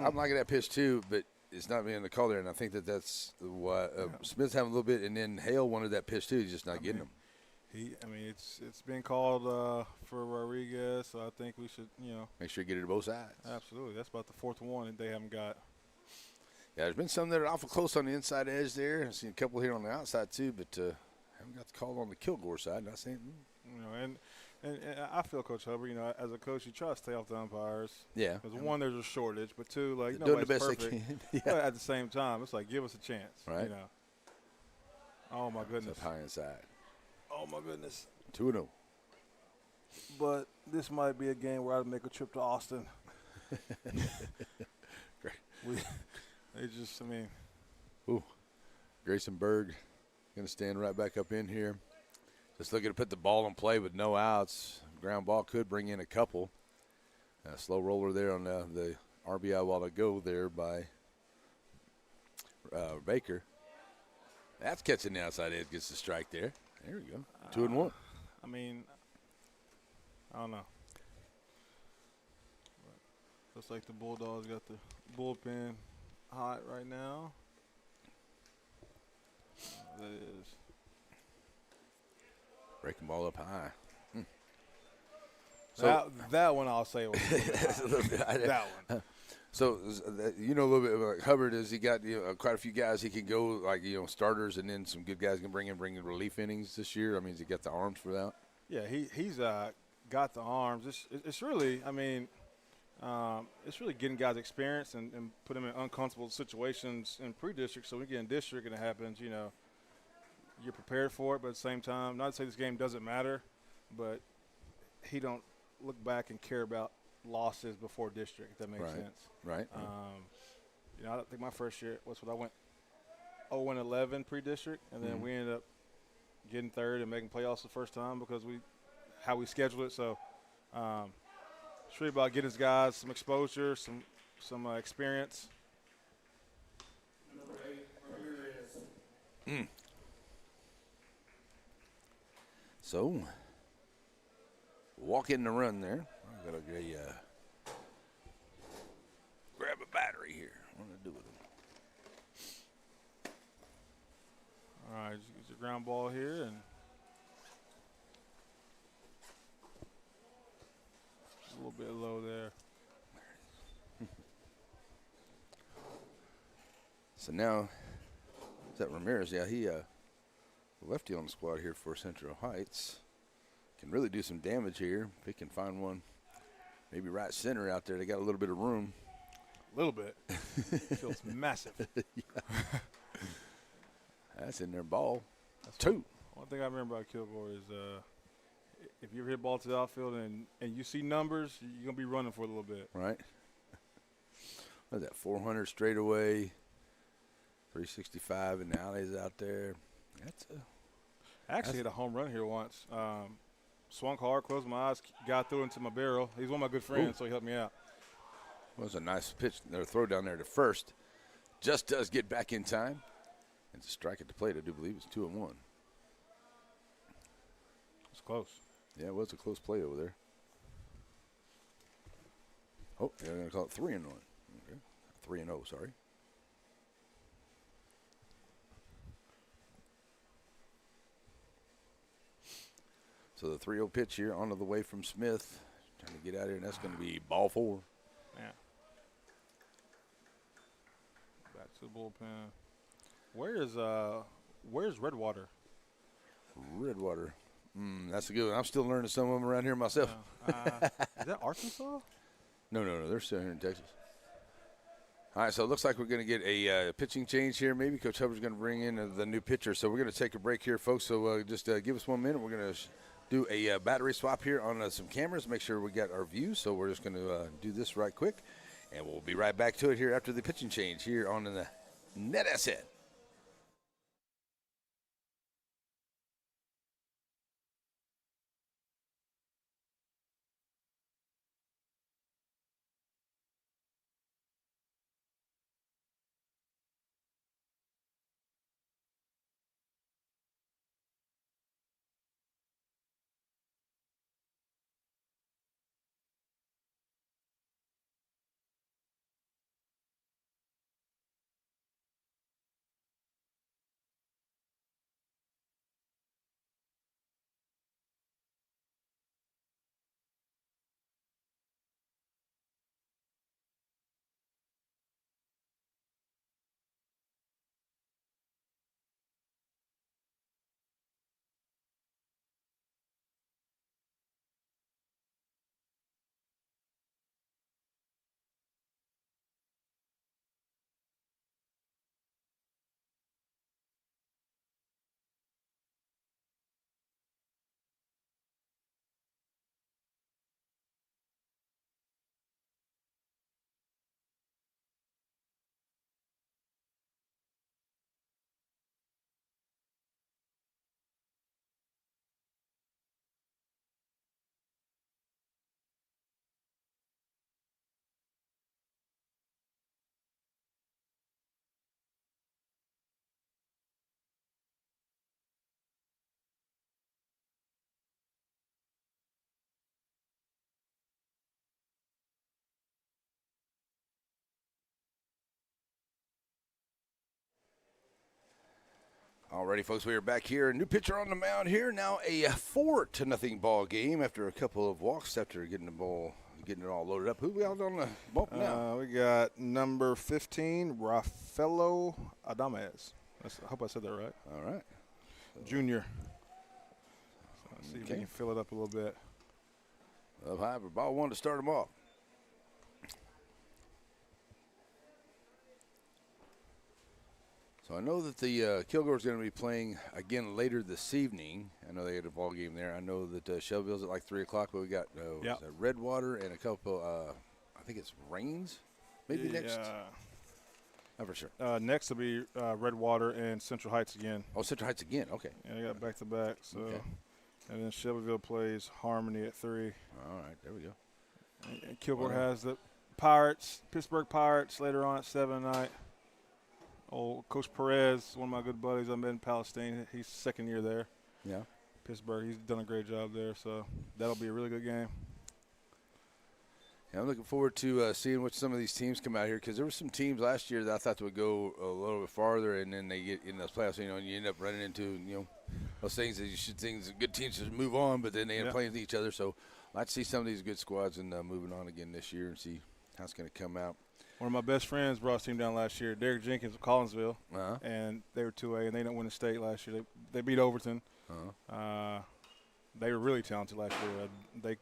I'm liking that pitch too, but it's not being the call there, and I think that's why Smith's having a little bit, and then Hale wanted that pitch too. He's just not getting him. It's been called for Rodriguez, so I think we should, Make sure you get it to both sides. Absolutely. That's about the fourth one that they haven't got. Yeah, there's been some that are awful close on the inside edge there. I've seen a couple here on the outside too, but haven't got the call on the Kilgore side. Not saying. And I feel, Coach Hubbard, as a coach, you try to stay off the umpires. Yeah. Because one, there's a shortage, but two, doing the nobody's best perfect. they can. Yeah. But at the same time, it's like, give us a chance. Right. Oh, my goodness. It's up high inside. Oh, my goodness. 2-0. But this might be a game where I'd make a trip to Austin. Great. Ooh. Grayson Berg going to stand right back up in here. Just looking to put the ball in play with no outs. Ground ball could bring in a couple. Slow roller there on the RBI while to go there by Baker. That's catching the outside edge, gets the strike there. There we go. 2-1. I don't know. Looks like the Bulldogs got the bullpen hot right now. That is. Breaking ball up high. That one I'll say was that one. So, a little bit about Hubbard is he got quite a few guys he can go, starters, and then some good guys can bring in relief innings this year. Has he got the arms for that? Yeah, he's got the arms. It's really, it's really getting guys experience and put them in uncomfortable situations in pre-district. So when you get in district and it happens, you're prepared for it. But at the same time, not to say this game doesn't matter, but he don't look back and care about losses before district, if that makes sense. Right. I don't think my first year I went 0-11 pre-district, and then we ended up getting third and making playoffs the first time because how we scheduled it. So it's really about getting his guys some exposure, some experience. Number 8, Ramirez. So, walk in the run there. I'm going to grab a battery here. What do I do with them? All right, it's a ground ball here, and a little bit low there. So now, is that Ramirez? Yeah, he lefty on the squad here for Central Heights. Can really do some damage here if he can find one. Maybe right center out there. They got a little bit of room. A little bit. Feels massive. That's in their ball. That's 2. One thing I remember about Kilgore is if you ever hit a ball to the outfield and you see numbers, you're going to be running for a little bit. Right. What is that, 400 straight away, 365 in the alleys out there. I actually hit a home run here once. Swung hard, closed my eyes, got through into my barrel. He's one of my good friends, so he helped me out. Well, it was a nice pitch, or throw down there to first. Just does get back in time. And it's a strike at the plate. I do believe it's 2-1. It's close. Yeah, it was a close play over there. Oh, they're going to call it 3-1. Okay. 3-0, sorry. So the 3-0 pitch here onto the way from Smith. Trying to get out of here, and that's going to be ball 4. Yeah. Back to the bullpen. Where's Redwater? Redwater. That's a good one. I'm still learning some of them around here myself. Is that Arkansas? No. They're still here in Texas. All right, so it looks like we're going to get a pitching change here. Maybe Coach Hubbard's going to bring in the new pitcher. So we're going to take a break here, folks. So just give us 1 minute. We're going to do a battery swap here on some cameras, make sure we got our view. So we're just going to do this right quick, and we'll be right back to it here after the pitching change here on the NETSN. Alrighty, folks, we are back here. New pitcher on the mound here. Now a 4-0 ball game after a couple of walks after getting it all loaded up. Who we out on the bump now? We got number 15, Rafaelo Adames. I hope I said that right. All right. Junior. So let's see if we can fill it up a little bit. Up high for ball one to start them off. So I know that the Kilgore is going to be playing again later this evening. I know they had a ball game there. I know that Shelbyville's at like 3 o'clock, but we got Redwater and a couple. I think it's Rains, maybe next. Not for sure. Next will be Redwater and Central Heights again. Oh, Central Heights again. Okay. Yeah, they got back to back. So, and then Shelbyville plays Harmony at 3. All right, there we go. And Kilgore has the Pirates, Pittsburgh Pirates later on at 7 tonight. Old Coach Perez, one of my good buddies I met in Palestine. He's second year there. Yeah. Pittsburgh, he's done a great job there, so that'll be a really good game. Yeah, I'm looking forward to seeing what some of these teams come out here, because there were some teams last year that I thought would go a little bit farther, and then they get in those playoffs, and you end up running into, those things that good teams should move on, but then they end up playing with each other. So I'd like to see some of these good squads and moving on again this year and see how it's going to come out. One of my best friends brought his team down last year, Derek Jenkins of Collinsville, and they were 2A, and they didn't win the state last year. They beat Overton. They were really talented last year. They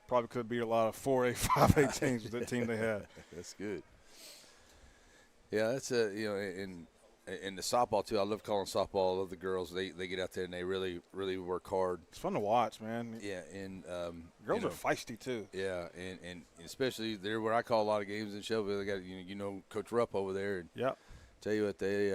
probably could beat a lot of 4A, 5A teams with that team they had. That's good. Yeah, that's in the softball too. I love calling softball. I love the girls. They get out there and they really, really work hard. It's fun to watch, man. Yeah, and girls are feisty too. Yeah, and especially there where I call a lot of games in Shelbyville. They got Coach Rupp over there. And tell you what, they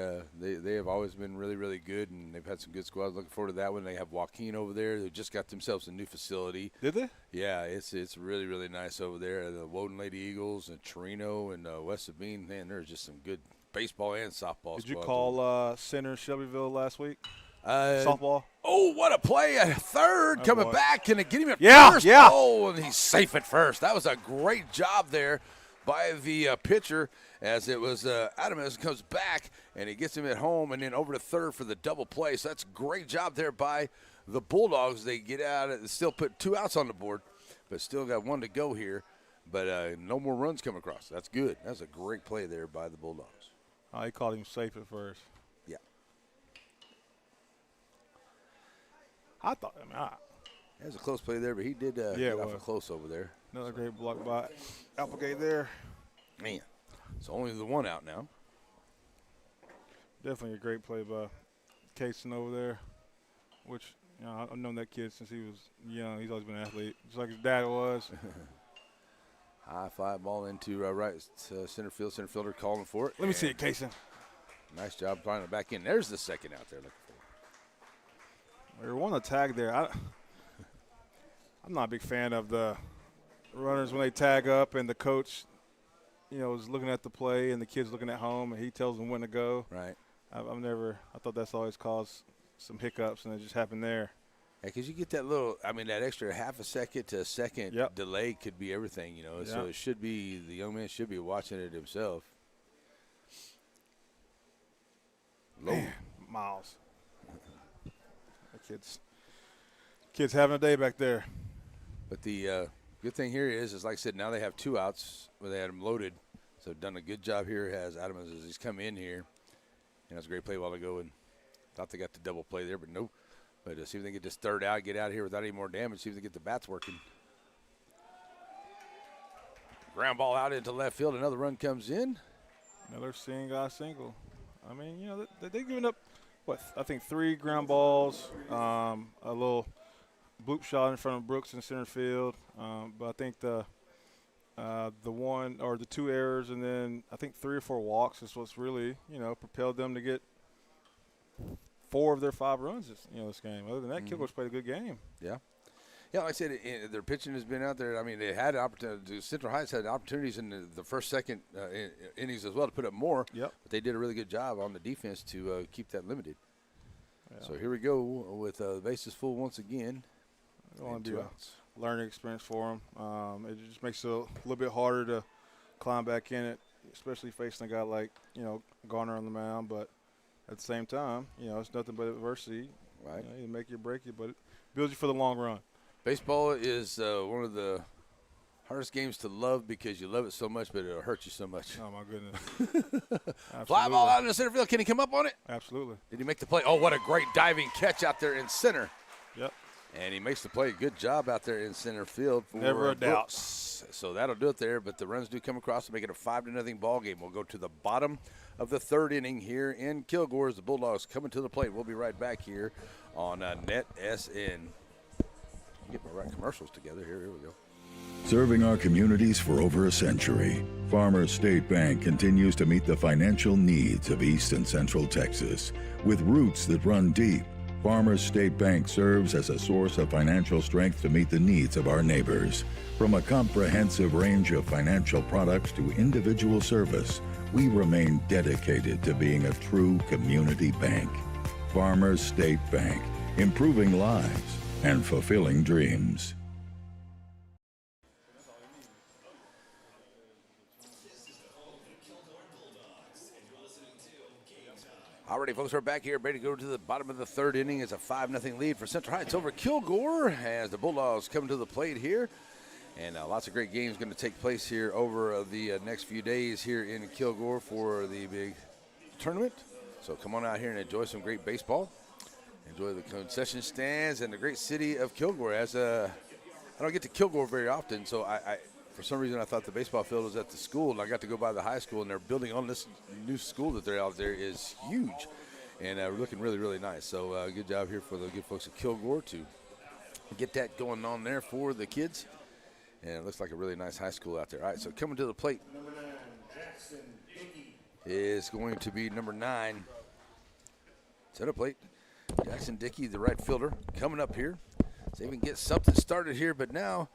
have always been really, really good, and they've had some good squads. Looking forward to that one. They have Joaquin over there. They just got themselves a new facility. Did they? Yeah, it's really, really nice over there. The Woden Lady Eagles and Torino and West Sabine. Man, there's just some good baseball and softball. Did you call center Shelbyville last week? Softball. Oh, what a play at third, coming back. Can it get him at first? Yeah. Oh, and he's safe at first. That was a great job there by the pitcher, as it was Adames comes back, and he gets him at home and then over to third for the double play. So that's a great job there by the Bulldogs. They get out and still put 2 outs on the board, but still got 1 to go here. But no more runs come across. That's good. That's a great play there by the Bulldogs. He called him safe at first. Yeah. I thought, That was a close play there, but he did get off close over there. Another great block by Applegate there. Man, it's only the 1 out now. Definitely a great play by Kaysen over there, which I've known that kid since he was young. He's always been an athlete, just like his dad was. High fly ball into right center field. Center fielder calling for it. Let me see it, Kaysen. Nice job flying it back in. There's the second out there looking for it. We were on the tag there. I'm not a big fan of the runners when they tag up and the coach, is looking at the play and the kid's looking at home and he tells them when to go. Right. I thought that's always caused some hiccups, and it just happened there. Yeah, because you get that that extra half a second to a second delay could be everything, So it should be, the young man should be watching it himself. Man, Miles. The kid's having a day back there. But the good thing here is like I said, now they have 2 outs where they had them loaded. So done a good job here has Adams as he's come in here. And that's a great play a while ago, and thought they got the double play there, but nope. But see if they can get this third out, get out of here without any more damage, see if they get the bats working. Ground ball out into left field. Another run comes in. Another single. I mean, they've given up, I think 3 ground balls, a little bloop shot in front of Brooks in center field. But I think the 1 or the 2 errors and then I think 3 or 4 walks is what's really, propelled them to get 4 of their 5 runs this game. Other than that, Kilgore's played a good game. Yeah. Yeah, like I said, their pitching has been out there. I mean, they had opportunity. Central Heights had opportunities in the first, second innings as well to put up more. Yep. But they did a really good job on the defense to keep that limited. Yeah. So here we go with the bases full once again. It want to be a learning experience for them. It just makes it a little bit harder to climb back in it, especially facing a guy like Garner on the mound. But at the same time, it's nothing but adversity. Right. You make you break you, but it builds you for the long run. Baseball is one of the hardest games to love because you love it so much, but it'll hurt you so much. Oh, my goodness. Fly ball out in the center field. Can he come up on it? Absolutely. Did he make the play? Oh, what a great diving catch out there in center. Yep. And he makes the play. Good job out there in center field. For Never a doubt. Brooks. So that'll do it there, but the runs do come across to make it a 5-0 ball game. We'll go to the bottom of the third inning here in Kilgore as the Bulldogs coming to the plate. We'll be right back here on NETSN. Get my right commercials together here. Here we go. Serving our communities for over a century, Farmers State Bank continues to meet the financial needs of East and Central Texas. With roots that run deep, Farmers State Bank serves as a source of financial strength to meet the needs of our neighbors. From a comprehensive range of financial products to individual service, we remain dedicated to being a true community bank. Farmers State Bank, improving lives and fulfilling dreams. Alrighty, folks, we're back here, ready to go to the bottom of the third inning. It's a 5-0 lead for Central Heights over Kilgore as the Bulldogs come to the plate here. And lots of great games going to take place here over the next few days here in Kilgore for the big tournament. So come on out here and enjoy some great baseball. Enjoy the concession stands and the great city of Kilgore. I don't get to Kilgore very often, so I for some reason I thought the baseball field was at the school, and I got to go by the high school, and they're building on this new school that they're out there is huge, and looking really, really nice. So good job here for the good folks at Kilgore to get that going on there for the kids, and it looks like a really nice high school out there. All right, so coming to the plate is going to be number 9. Center plate, Jackson Dickey, the right fielder, coming up here. See if we can get something started here, but now,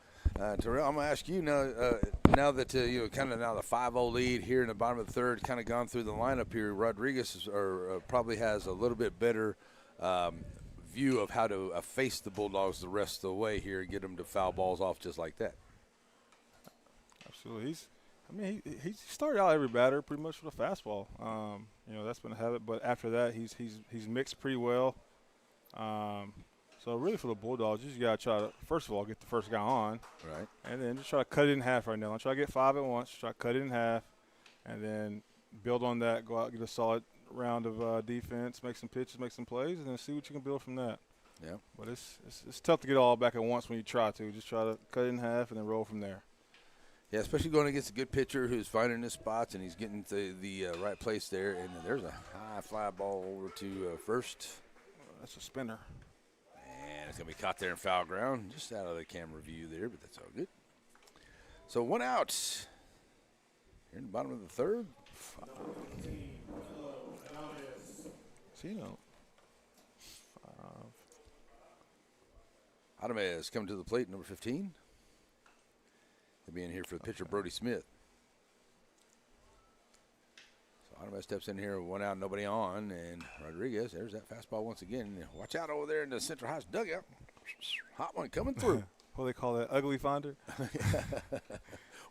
Terrell, I'm going to ask you now that, kind of now the 5-0 lead here in the bottom of the third, kind of gone through the lineup here, Rodriguez probably has a little bit better view of how to face the Bulldogs the rest of the way here and get them to foul balls off just like that. Absolutely. He started out every batter pretty much with a fastball. That's been a habit, but after that, he's mixed pretty well. So really for the Bulldogs, you just got to try to, first of all, get the first guy on. Right. And then just try to cut it in half right now. Don't try to get 5 at once. Try to cut it in half and then build on that, go out, get a solid round of defense, make some pitches, make some plays, and then see what you can build from that. Yeah. But it's tough to get all back at once when you try to. Just try to cut it in half and then roll from there. Yeah, especially going against a good pitcher who's finding his spots and he's getting to the right place there. And there's a high fly ball over to first. That's a spinner. And it's going to be caught there in foul ground, just out of the camera view there, but that's all good. So 1 out here in the bottom of the third. Adamez coming to the plate, number 15. He'll be in here for the pitcher, Brody Smith. So Adamez steps in here, 1 out, nobody on, and Rodriguez, there's that fastball once again. Watch out over there in the Central Heights dugout. Hot one coming through. What do they call that? Ugly finder?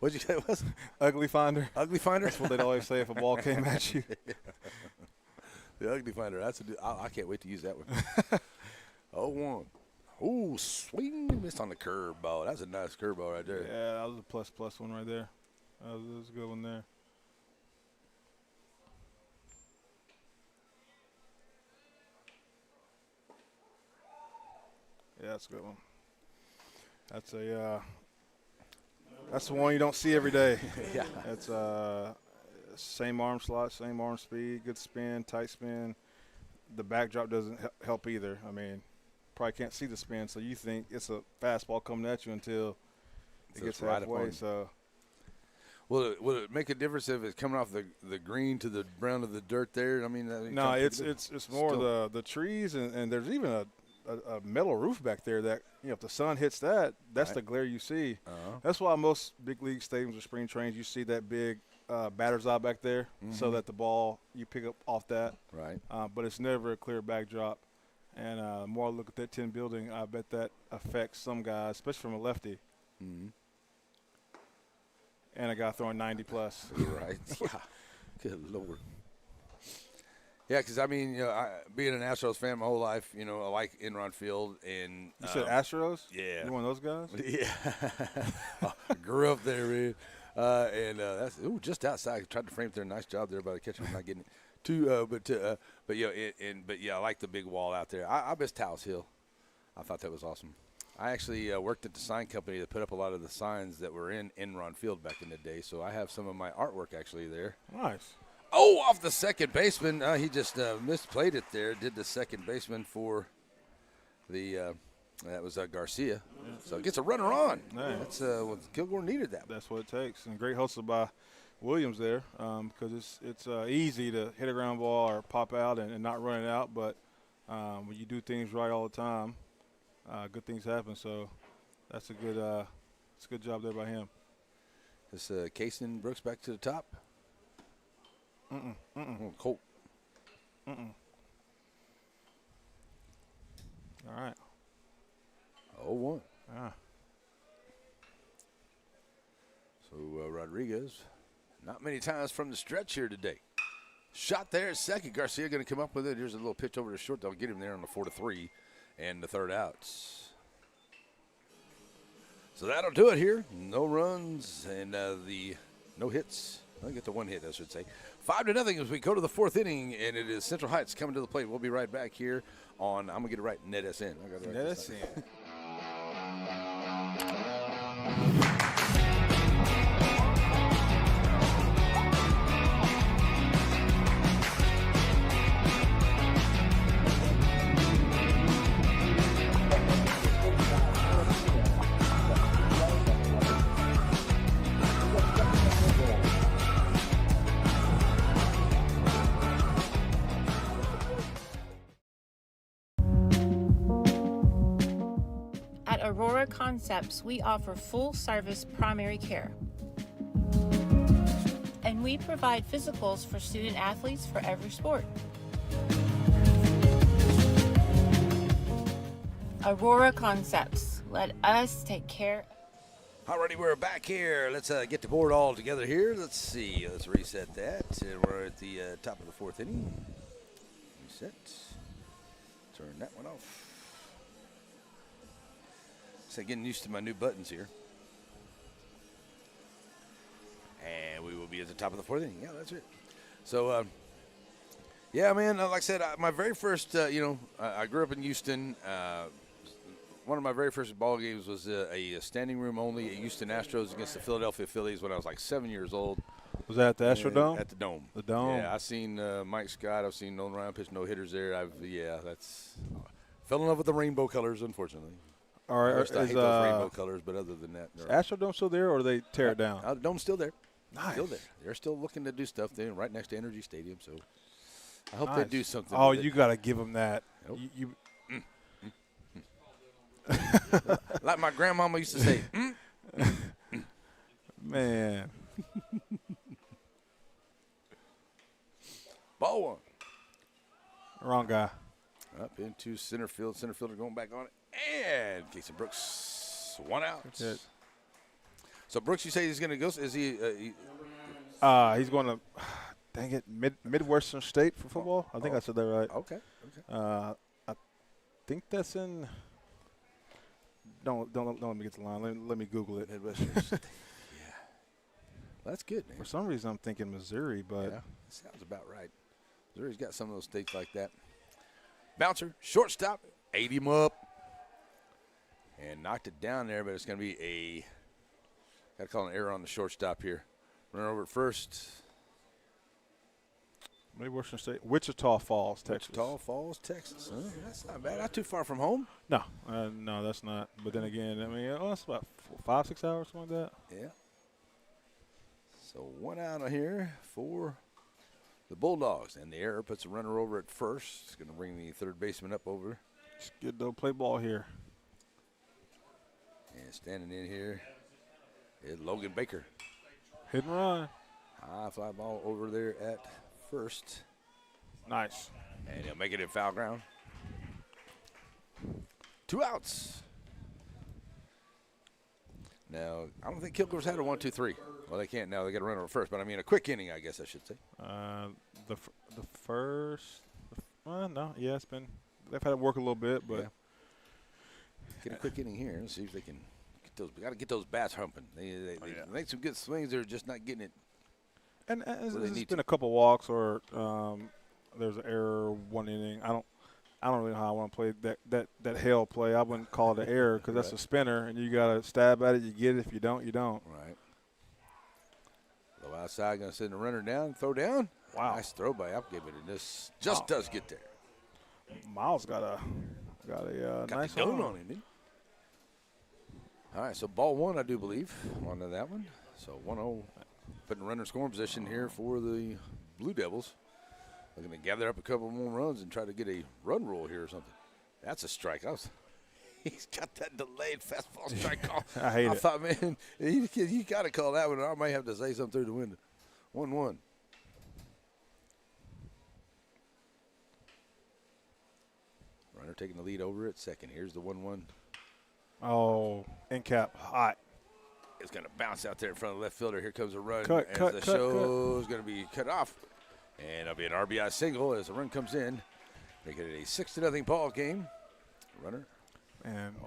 What'd you say it was? Ugly finder. Ugly finder? That's what they'd always say if a ball came at you. The ugly finder. I can't wait to use that one. 0-1. Ooh, swing. Missed on the curve ball. That's a nice curve ball right there. Yeah, that was a plus one right there. That was a good one there. Yeah, that's a good one. That's the one you don't see every day. Yeah. It's same arm slot, same arm speed, good spin, tight spin. The backdrop doesn't help either. I mean, probably can't see the spin, so you think it's a fastball coming at you until it gets halfway. Right, so, will it make a difference if it's coming off the green to the brown of the dirt there? I mean, no, it's more the trees and there's even a metal roof back there that, if the sun hits that, that's right. The glare you see. Uh-huh. That's why most big league stadiums or spring trains, you see that big batter's eye back there, so that the ball you pick up off that. Right. But it's never a clear backdrop. And the more I look at that tin building, I bet that affects some guys, especially from a lefty. Mm-hmm. And a guy throwing 90 plus. Right. Yeah. Good Lord. Yeah, because I mean, being an Astros fan my whole life, I like Enron Field, and You said Astros? Yeah, You one of those guys? Yeah, I grew up there, man, and that's just outside. I tried to frame it there, nice job there by the catcher, not getting it too. But I like the big wall out there. I miss Taos Hill. I thought that was awesome. I actually worked at the sign company that put up a lot of the signs that were in Enron Field back in the day, so I have some of my artwork actually there. Nice. Oh, off the second baseman. He just misplayed it there. Did the second baseman for the that was Garcia. So it gets a runner on. Nice. That's what Kilgore needed that. That's what it takes. And great hustle by Williams there, because it's easy to hit a ground ball or pop out and not run it out. But when you do things right all the time, good things happen. So that's a good job there by him. This Casey Brooks back to the top. Oh, Colt. All right. 0-1. Ah. So Rodriguez, not many times from the stretch here today. Shot there at second. Garcia going to come up with it. Here's a little pitch over to short. They'll get him there on the 4-3 and the third outs. So that'll do it here. No runs and the no hits. I'll get the one hit, I should say. 5-0 as we go to the fourth inning, and it is Central Heights coming to the plate. We'll be right back here on, I'm going to get it right, NETSN. NETSN. At Aurora Concepts, we offer full-service primary care. And we provide physicals for student athletes for every sport. Aurora Concepts, let us take care. Alrighty, we're back here. Let's get the board all together here. Let's see. Let's reset that. And we're at the top of the fourth inning. Reset. Turn that one off. So getting used to my new buttons here. And we will be at the top of the fourth inning. Yeah, that's it. So, yeah, man, like I said, my very first, I grew up in Houston. One of my very first ball games was a standing room only at Houston Astros against the Philadelphia Phillies when I was like 7 years old. Was that at the Astrodome? At the Dome. The Dome. Yeah, I've seen Mike Scott. I've seen Nolan Ryan pitch no hitters there. Fell in love with the rainbow colors, unfortunately. All right. I hate those rainbow colors, but other than that, is Astrodome still there, or they tear it down? The Dome's still there. Nice. Still there. They're still looking to do stuff there, right next to Energy Stadium. So I hope they do something. Oh, with you it. got to give them that. Nope. You like my grandmama used to say. Man. Ball one. Wrong guy. Up into center field. Center fielder going back on it. And Casey Brooks, one out. So Brooks, you say he's going to go? Is he? He's going to, dang it, Midwestern State for football. I think I said that right. Okay. I think that's in. Don't let me get the line. Let me Google it. Midwestern State. Yeah. That's good, man. For some reason, I'm thinking Missouri, but yeah, that sounds about right. Missouri's got some of those states like that. Bouncer, shortstop, ate him up. And knocked it down there, but it's going to be got to call an error on the shortstop here. Runner over at first. Midwestern State, Wichita Falls, Texas. Wichita Falls, Texas. Huh? That's not bad. Not too far from home. No, no, that's not. But then again, I mean, that's about 5-6 hours, something like that. Yeah. So one out here for the Bulldogs, and the error puts a runner over at first. It's going to bring the third baseman up over. Just good to play ball here. And standing in here is Logan Baker. Hit and run. High fly ball over there at first. Nice. And he'll make it in foul ground. 2 outs. Now, I don't think Kilgore's had a 1-2-3. Well, they can't now. They got to run over first. But, I mean, a quick inning, I guess I should say. The first, no, yeah, it's been. They've had to work a little bit, but get a quick inning here and see if they can get those. Got to get those bats humping. They make some good swings. They're just not getting it. And there's been a couple walks or there's an error one inning. I don't really know how I want to play that hell play. I wouldn't call it an error because that's a spinner, and you got to stab at it. You get it. If you don't, you don't. Right. Low outside, going to send the runner down, throw down. Wow. Nice throw by Upgave, and this just does get there. Miles got a nice the arm on him, didn't he? All right, so ball one, I do believe, on to that one. So 1-0, putting the runner in scoring position here for the Blue Devils. Looking to gather up a couple more runs and try to get a run rule here or something. That's a strike. He's got that delayed fastball strike call. I hate it. I thought, man, you got to call that one. I might have to say something through the window. 1-1. Runner taking the lead over at second. Here's the 1-1. Oh, in cap, hot. It's going to bounce out there in front of the left fielder. Here comes a run. Cut. Is going to be cut off. And it'll be an RBI single as the run comes in. Making it a 6-0 ball game. Runner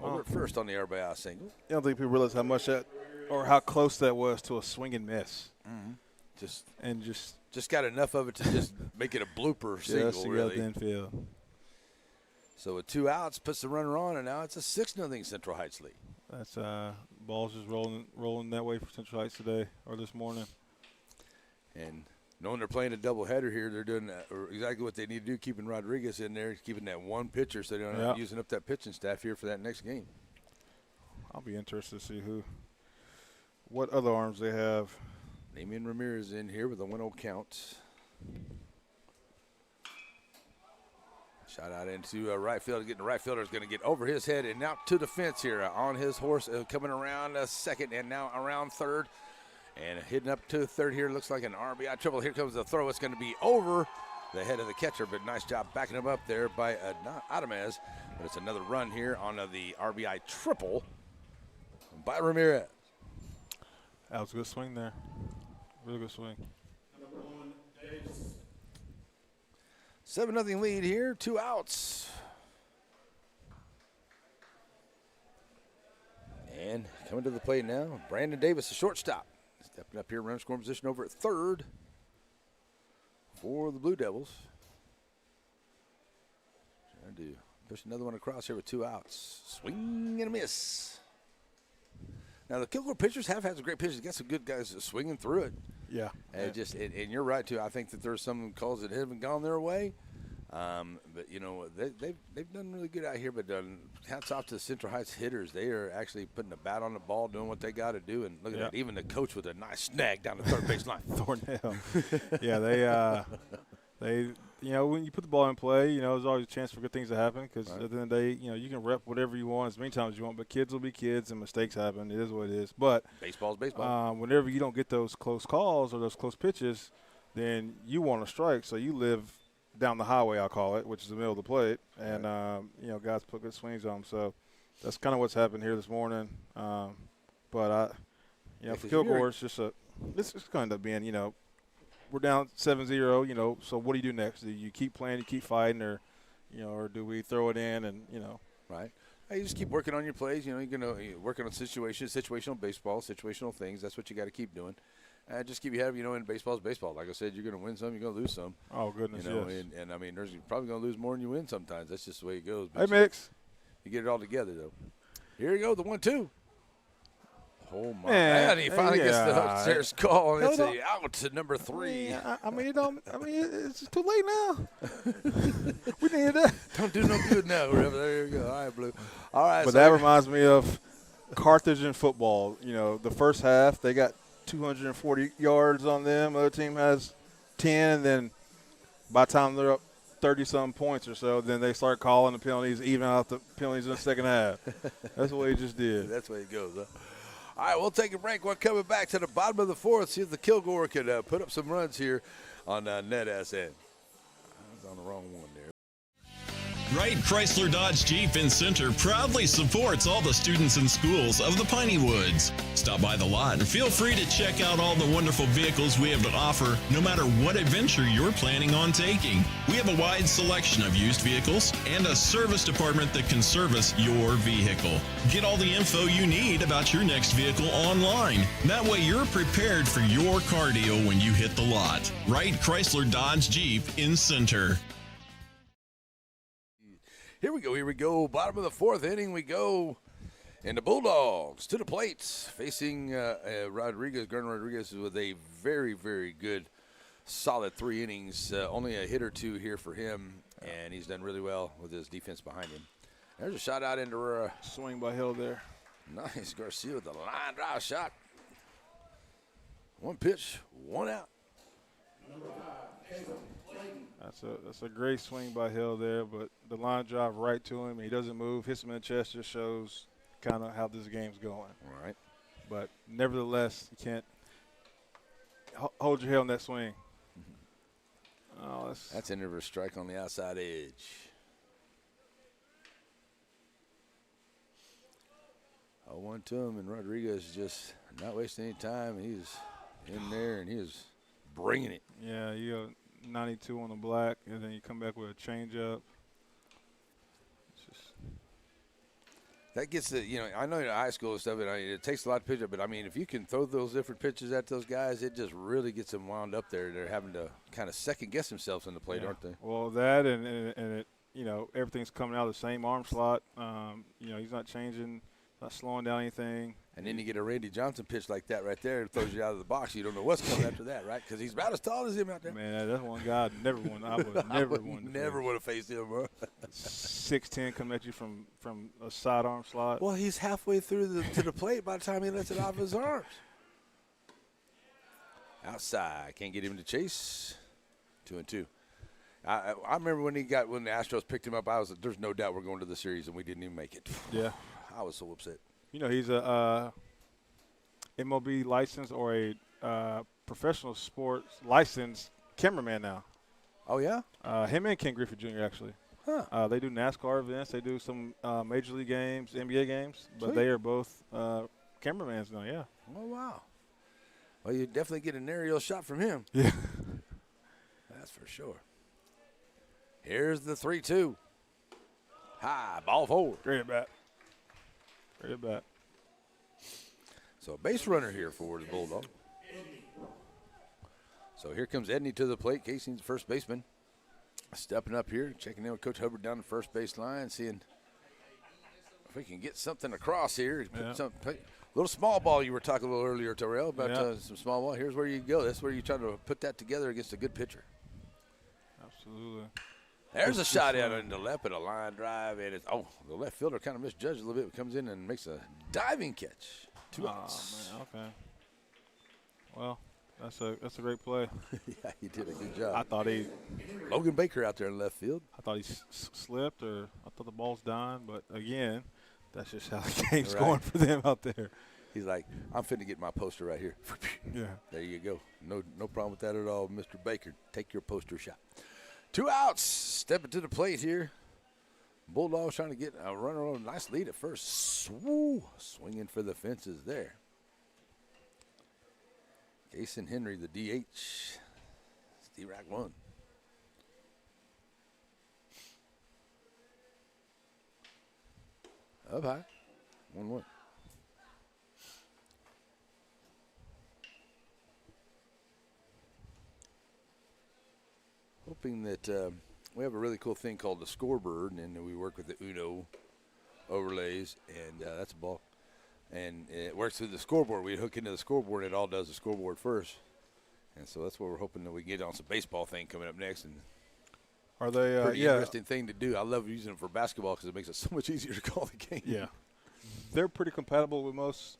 over at first on the RBI single. I don't think people realize how much that or how close that was to a swing and miss. Mm-hmm. Just got enough of it to just make it a blooper single, really. Yes, infield. So with 2 outs, puts the runner on, and now it's a 6-0 Central Heights lead. That's ball's just rolling that way for Central Heights today or this morning. And knowing they're playing a doubleheader here, they're doing exactly what they need to do, keeping Rodriguez in there, keeping that one pitcher so they're not using up that pitching staff here for that next game. I'll be interested to see what other arms they have. Damian Ramirez in here with a 1-0 count. Shot out into right field. Getting the right fielder is going to get over his head and now to the fence here on his horse, coming around second and now around third. And hitting up to third here. Looks like an RBI triple. Here comes the throw. It's going to be over the head of the catcher, but nice job backing him up there by Adamez. But it's another run here on the RBI triple by Ramirez. That was a good swing there. Really good swing. 7-0 lead here. 2 outs. And coming to the plate now, Brandon Davis, the shortstop. Stepping up here, runner scoring position over at third for the Blue Devils. Trying to push another one across here with 2 outs. Swing and a miss. Now, the Kilgore pitchers have had some great pitchers. They got some good guys swinging through it. Yeah. And you're right, too. I think that there's some calls that haven't gone their way. But, they've done really good out here. But hats off to the Central Heights hitters. They are actually putting the bat on the ball, doing what they got to do. And look at that, even the coach with a nice snag down the third base line. Thornhill. Yeah, they when you put the ball in play, there's always a chance for good things to happen because at the end of the day, you can rep whatever you want as many times as you want, but kids will be kids and mistakes happen. It is what it is. But baseball's baseball. Whenever you don't get those close calls or those close pitches, then you want to strike. So you live down the highway, I'll call it, which is the middle of the plate, and guys put good swings on them. So that's kind of what's happened here this morning. For Kilgore, it's just it's going to end up being we're down 7-0. So what do you do next? Do you keep playing, you keep fighting, or do we throw it in and right? Hey, you just keep working on your plays. You're working on situational baseball, situational things. That's what you got to keep doing. Just keep your head up, and baseball's baseball. Like I said, you're going to win some, you're going to lose some. Oh, goodness, yes. And I mean, you're probably going to lose more than you win sometimes. That's just the way it goes. But hey, Mix. You get it all together, though. Here you go, the 1-2. Oh, my. Man, And he finally gets the upstairs call, and it's out to number 3. It's too late now. We needed that. Don't do no good now. There you go. All right, Blue. All right. But that reminds me of Carthage in football. The first half, they got 240 yards on them. The other team has 10, and then by the time they're up 30-some points or so, then they start calling the penalties, even out the penalties in the second half. That's what he just did. That's the way it goes, huh? All right, we'll take a break. We're coming back to the bottom of the 4th, see if the Kilgore could put up some runs here on NETSN. I was on the wrong one there. Wright Chrysler Dodge Jeep in Center proudly supports all the students and schools of the Piney Woods. Stop by the lot and feel free to check out all the wonderful vehicles we have to offer, no matter what adventure you're planning on taking. We have a wide selection of used vehicles and a service department that can service your vehicle. Get all the info you need about your next vehicle online. That way you're prepared for your cardio when you hit the lot. Wright Chrysler Dodge Jeep in Center. Here we go. Bottom of the fourth inning we go. And the Bulldogs to the plate, facing Rodriguez. Gardner Rodriguez with a very, very good, solid 3 innings. Only a hit or 2 here for him, and he's done really well with his defense behind him. There's a shot out into Swing by Hill there. nice Garcia with the line drive shot. 1 pitch, 1 out. That's a great swing by Hill there, but the line drive right to him. He doesn't move, hits him in the chest, just shows kind of how this game's going. All right. But nevertheless, you can't hold your head on that swing. Oh, That's an reverse strike on the outside edge. I 1 to him, and Rodriguez just not wasting any time. He's in there, and he is bringing it. Yeah, you go 92 on the black, and then you come back with a changeup. It's just That gets the, I know in high school and stuff, it takes a lot of pitches, but, I mean, if you can throw those different pitches at those guys, it just really gets them wound up there. They're having to kind of second-guess themselves in the plate, aren't they? Well, that and it, everything's coming out of the same arm slot. He's not changing, not slowing down anything. And then you get a Randy Johnson pitch like that right there. It throws you out of the box. You don't know what's coming after that, right? Because he's about as tall as him out there. Man, that's one guy I never won. I would never would have faced him, bro. 6'10" coming at you from a sidearm slot. Well, he's halfway through to the plate by the time he lets it off his arms. Outside. Can't get him to chase. 2-2. I remember when the Astros picked him up, there's no doubt we're going to the series, and we didn't even make it. Yeah. I was so upset. He's a MLB license or a professional sports licensed cameraman now. Oh, yeah? Him and Ken Griffey Jr., actually. Huh. They do NASCAR events. They do some Major League games, NBA games. But Sweet. they are both cameramans now, yeah. Oh, wow. Well, you definitely get an aerial shot from him. Yeah. That's for sure. Here's the 3-2. High, ball forward. Great at bat. Great at bat. So a base runner here for the Bulldog. So here comes Edney to the plate. Casey's the first baseman. Stepping up here, checking in with Coach Hubbard down the first base line, seeing if we can get something across here. Yeah. Little small ball you were talking a little earlier, Terrell, about Yeah. some small ball. Here's where you go. That's where you try to put that together against a good pitcher. Absolutely. There's a shot out in the left and a line drive, and the left fielder kind of misjudged a little bit. Comes in and makes a diving catch. 2 outs. Man, okay. Well, that's a great play. Yeah, he did a good job. I thought he Logan Baker out there in left field. slipped, or I thought the ball's dying, but again, that's just how the game's Right. going for them out there. He's like, I'm finna get my poster right here. Yeah. There you go. No problem with that at all, Mr. Baker. Take your poster shot. 2 outs. Stepping to the plate here. Bulldogs trying to get a runner on a nice lead at first. Swinging for the fences there. Jason Henry, the DH. Steve Rack 1. Up high. 1-1. Hoping that we have a really cool thing called the scoreboard, and we work with the Uno overlays, and that's a ball. And it works through the scoreboard. We hook into the scoreboard, and it all does the scoreboard first. And so that's what we're hoping that we get on some baseball thing coming up next. And Are they? pretty interesting thing to do. I love using it for basketball because it makes it so much easier to call the game. Yeah. They're pretty compatible with most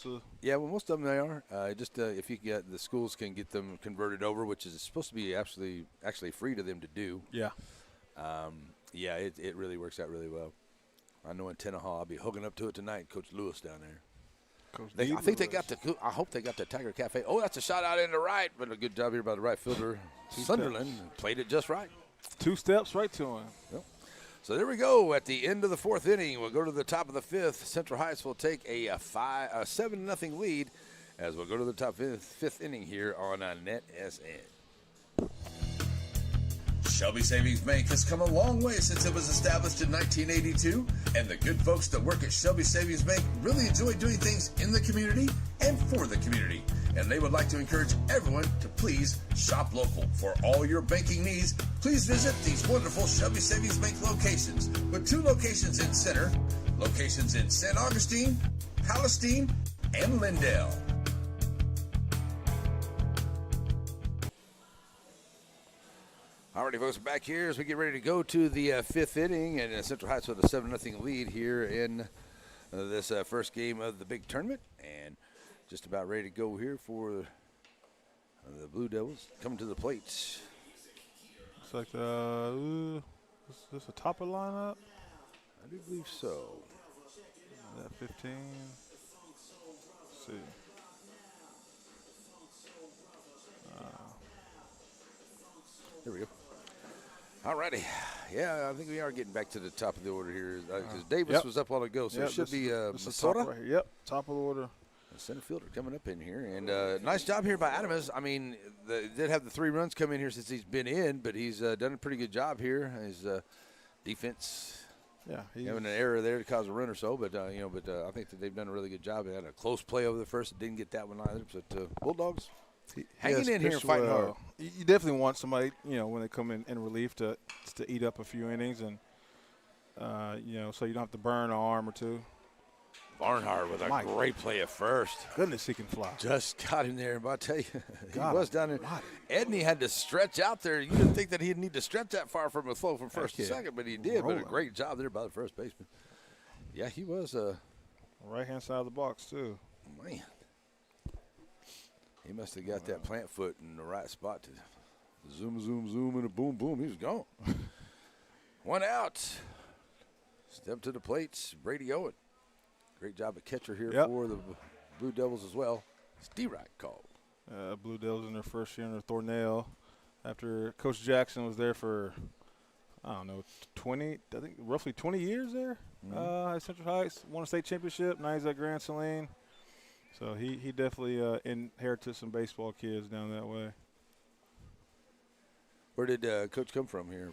of. Yeah, well, most of them they are. If you get the schools can get them converted over, which is supposed to be actually free to them to do. Yeah. It really works out really well. I know in Tenaha I'll be hooking up to it tonight. Coach Lewis down there. I hope they got the Tiger Cafe. Oh, that's a shot out in the right, but a good job here by the right fielder. Sunderland played it just right. 2 steps right to him. Yep. So there we go. At the end of the fourth inning, we'll go to the top of the fifth. Central Heights will take a 7-0 lead as we'll go to the top fifth inning here on NETSN. Shelby Savings Bank has come a long way since it was established in 1982, and the good folks that work at Shelby Savings Bank really enjoy doing things in the community and for the community. And they would like to encourage everyone to please shop local. For all your banking needs, please visit these wonderful Shelby Savings Bank locations, with 2 locations in Center, locations in St. Augustine, Palestine, and Lindale. Alrighty, folks, back here as we get ready to go to the fifth inning, and Central Heights with a 7-0 lead here in this first game of the big tournament, and just about ready to go here for the Blue Devils coming to the plate. Looks like is this a topper lineup? I do believe so. Is that 15? Let's see. There we go. Alrighty. Yeah, I think we are getting back to the top of the order here because Davis was up on the go, so it should be Minnesota. Right here. Yep, top of the order. The center fielder coming up in here, and nice job here by Adams. I mean, did have the 3 runs come in here since he's been in, but he's done a pretty good job here. His defense, having an error there to cause a run or so, but I think that they've done a really good job. They had a close play over the first, didn't get that one either. But Bulldogs hanging in here and fighting hard. You definitely want somebody, when they come in relief to eat up a few innings, and so you don't have to burn an arm or two. Barnhart with a great play at first. Goodness, he can fly. Just got him there, but I tell you, he was down there. Edney had to stretch out there. You didn't think that he'd need to stretch that far from a throw from first to second, but he did. But a great job there by the first baseman. Yeah, he was. Right-hand side of the box, too. Man. He must have got that plant foot in the right spot to zoom, and a boom, boom. He was gone. 1 out. Step to the plates, Brady Owen. Great job at catcher here for the Blue Devils as well. It's D-Rock called. Blue Devils in their first year under Thornell. After Coach Jackson was there for, roughly 20 years there at Central Heights. Won a state championship. Now he's at Grand Saline. So he definitely inherited some baseball kids down that way. Where did Coach come from here?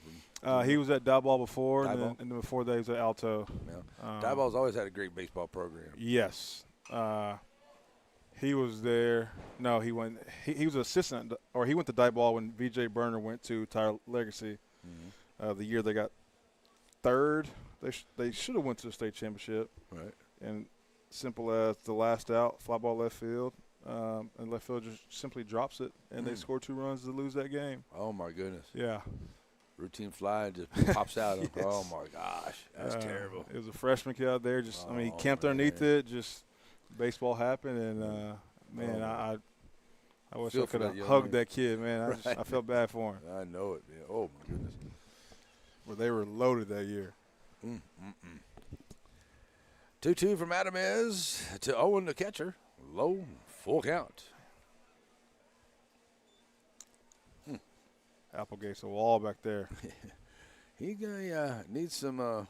He was at Diboll before, and then before that he was at Alto. Yeah. Diboll's always had a great baseball program. Yes. He was there. No, he went. He was an assistant, or he went to Diboll when V.J. Burner went to Tire Legacy. The year they got third, they should have went to the state championship. Right. And simple as the last out, fly ball left field. And left field just simply drops it, and they score 2 runs to lose that game. Oh, my goodness. Yeah. Routine fly just pops out. Yes. Oh, my gosh. That's terrible. It was a freshman kid out there. He camped underneath it. Just baseball happened, and, I wish I could have hugged that kid, man. I felt bad for him. I know it, man. Oh, my goodness. But they were loaded that year. 2-2 from Adams to Owen, the catcher. Low. Full count. Applegate's a wall back there. He needs some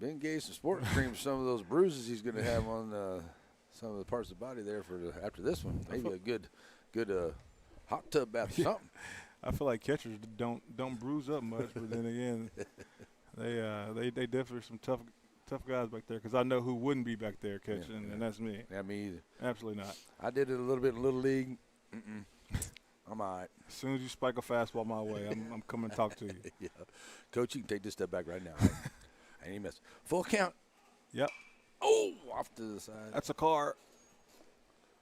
Bengay, some sport cream, some of those bruises he's going to have on some of the parts of the body there after this one. Maybe a good hot tub bath or something. I feel like catchers don't bruise up much, but then again, they definitely are some tough guys back there, because I know who wouldn't be back there catching, and that's me. Yeah, me either. Absolutely not. I did it a little bit in Little League. I'm all right. As soon as you spike a fastball my way, I'm coming to talk to you. Yeah. Coach, you can take this step back right now. I ain't missed. Full count. Yep. Oh, off to the side. That's a car.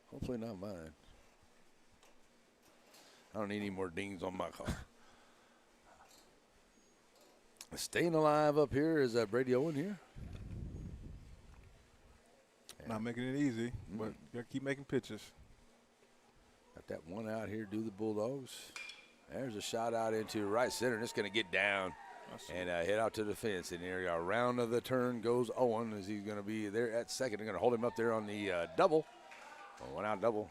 Hopefully not mine. I don't need any more dings on my car. Staying alive up here is Brady Owen here. Not making it easy, but you got to keep making pitches. Got that one out here, do the Bulldogs. There's a shot out into right center, and it's going to get down and head out to the fence. And there, around of the turn goes Owen, as he's going to be there at second. They're going to hold him up there on the double, one out double.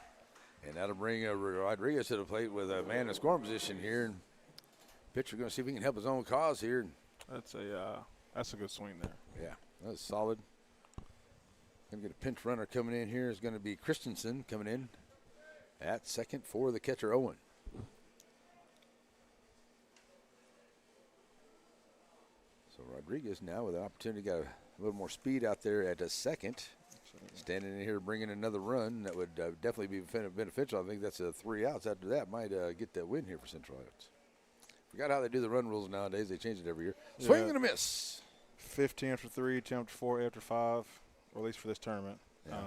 And that'll bring Rodriguez to the plate with a man in scoring position here. And pitcher going to see if he can help his own cause here. That's a good swing there. Yeah, that was solid. Going to get a pinch runner coming in here. Is going to be Christensen coming in at second for the catcher, Owen. So Rodriguez now with an opportunity to get a little more speed out there at a second. Standing in here bringing another run that would definitely be beneficial. I think that's 3 outs. After that, might get that win here for Central Heights. Forgot how they do the run rules nowadays. They change it every year. Swing and a miss. 15 after 3, 10 after 4, after 5, or at least for this tournament. Yeah.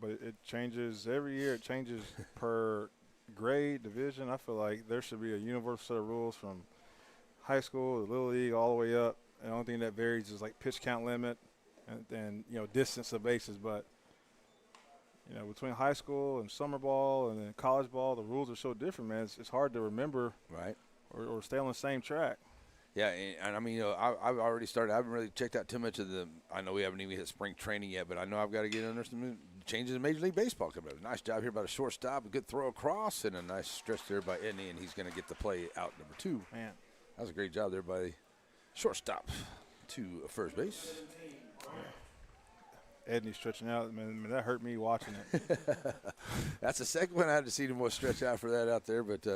But it changes every year. It changes per grade, division. I feel like there should be a universal set of rules from high school to Little League all the way up. And the only thing that varies is like pitch count limit and distance of bases. But, between high school and summer ball and then college ball, the rules are so different, man. It's hard to remember or stay on the same track. Yeah, and I mean, I've already started. I haven't really checked out too much of I know we haven't even hit spring training yet, but I know I've got to get under some changes in Major League Baseball coming up. Nice job here by the shortstop, a good throw across, and a nice stretch there by Edney, and he's going to get the play out number 2. Man, that was a great job there by shortstop to first base. Edney stretching out, man, that hurt me watching it. That's the second one I had to see him more stretch out for that out there, but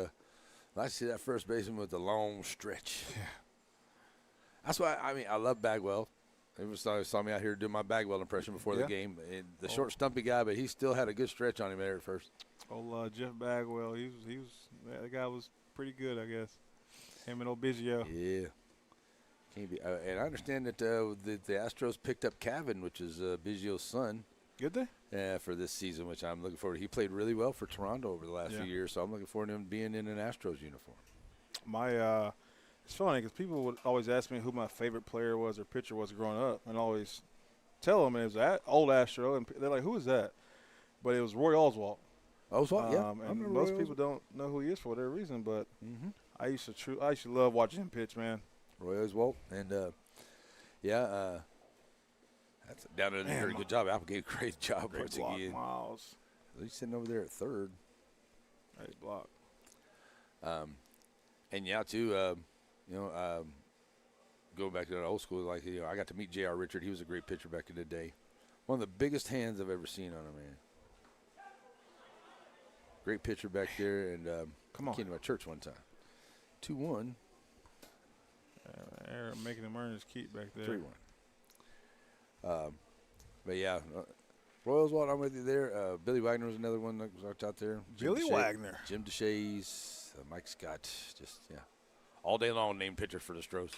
nice to see that first baseman with the long stretch. Yeah. That's why, I love Bagwell. He saw me out here doing my Bagwell impression before the game. The short, stumpy guy, but he still had a good stretch on him there at first. Old Jeff Bagwell, that guy was pretty good, I guess. Him and old Biggio. Yeah. Can't be. And I understand that the Astros picked up Cavan, which is Biggio's son. Did they? Yeah, for this season, which I'm looking forward to. He played really well for Toronto over the last few years, so I'm looking forward to him being in an Astros uniform. It's funny because people would always ask me who my favorite player was or pitcher was growing up, and I always tell them it was that old Astro, and they're like, "Who is that?" But it was Roy Oswalt. Oswalt, yeah. And most people don't know who he is for whatever reason, but I used to love watching him pitch, man. Roy Oswalt, and that's down there. Very good job. Applegate, great job Great once block, again. Miles. He's sitting over there at third. Great block. And going back to the old school, I got to meet J.R. Richard. He was a great pitcher back in the day. One of the biggest hands I've ever seen on a man. Great pitcher back there, and came to my church one time. 2-1. They're making him earn his keep back there. 3-1. But yeah, Roy Oswalt, I'm with you there. Billy Wagner was another one that was out there. Wagner. Jim DeShays, Mike Scott, all day long named pitcher for the Stros.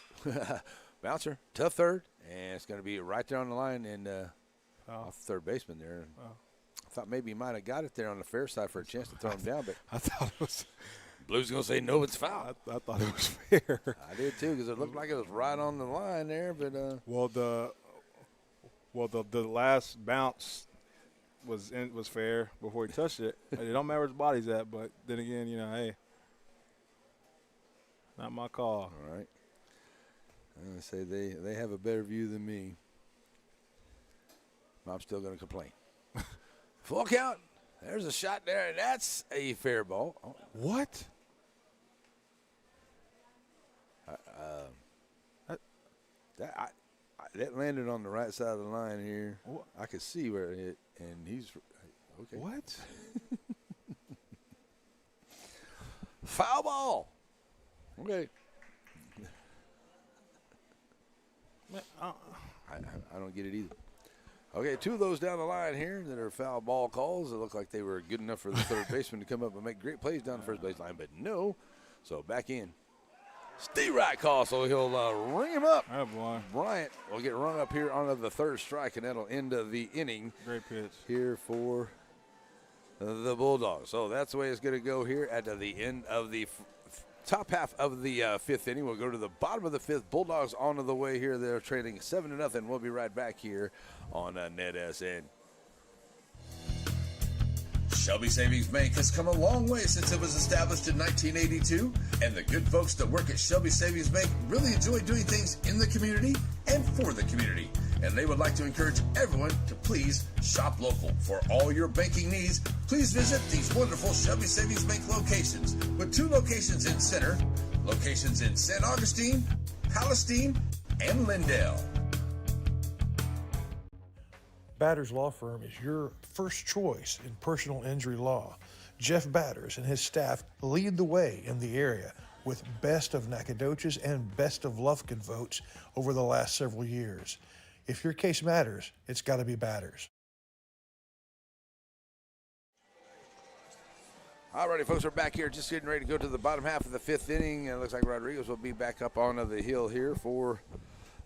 Bouncer, tough third, and it's going to be right there on the line and off the third baseman there. I thought maybe he might have got it there on the fair side for a chance to throw him down, but I thought it was. Blues going to say no, it's foul. I thought it was fair. I did too, because it looked like it was right on the line there, but the last bounce was fair before he touched it. It don't matter where his body's at, but then again, hey, not my call. All right. I'm going to say they have a better view than me. I'm still going to complain. Full count. There's a shot there, and that's a fair ball. Oh. What? That landed on the right side of the line here. What? I could see where it hit, and he's okay. What? Foul ball. Okay. Man, I don't get it either. Okay, 2 of those down the line here that are foul ball calls. It looked like they were good enough for the third baseman to come up and make great plays down the first base line, but no. So back in. Steve Wright call, so he'll ring him up. Oh, boy. Bryant will get rung up here onto the third strike, and that'll end the inning. Great pitch. Here for the Bulldogs. So that's the way it's going to go here at the end of the top half of the 5th inning. We'll go to the bottom of the 5th. Bulldogs on the way here. They're trailing 7-0. We'll be right back here on NETSN. Shelby Savings Bank has come a long way since it was established in 1982, and the good folks that work at Shelby Savings Bank really enjoy doing things in the community and for the community. And they would like to encourage everyone to please shop local. For all your banking needs, please visit these wonderful Shelby Savings Bank locations, with 2 locations in Center, locations in San Augustine, Palestine, and Lindale. Batters Law Firm is your first choice in personal injury law. Jeff Batters and his staff lead the way in the area with best of Nacogdoches and best of Lufkin votes over the last several years. If your case matters, it's got to be Batters. All righty, folks, we're back here just getting ready to go to the bottom half of the fifth inning. It looks like Rodriguez will be back up on the hill here for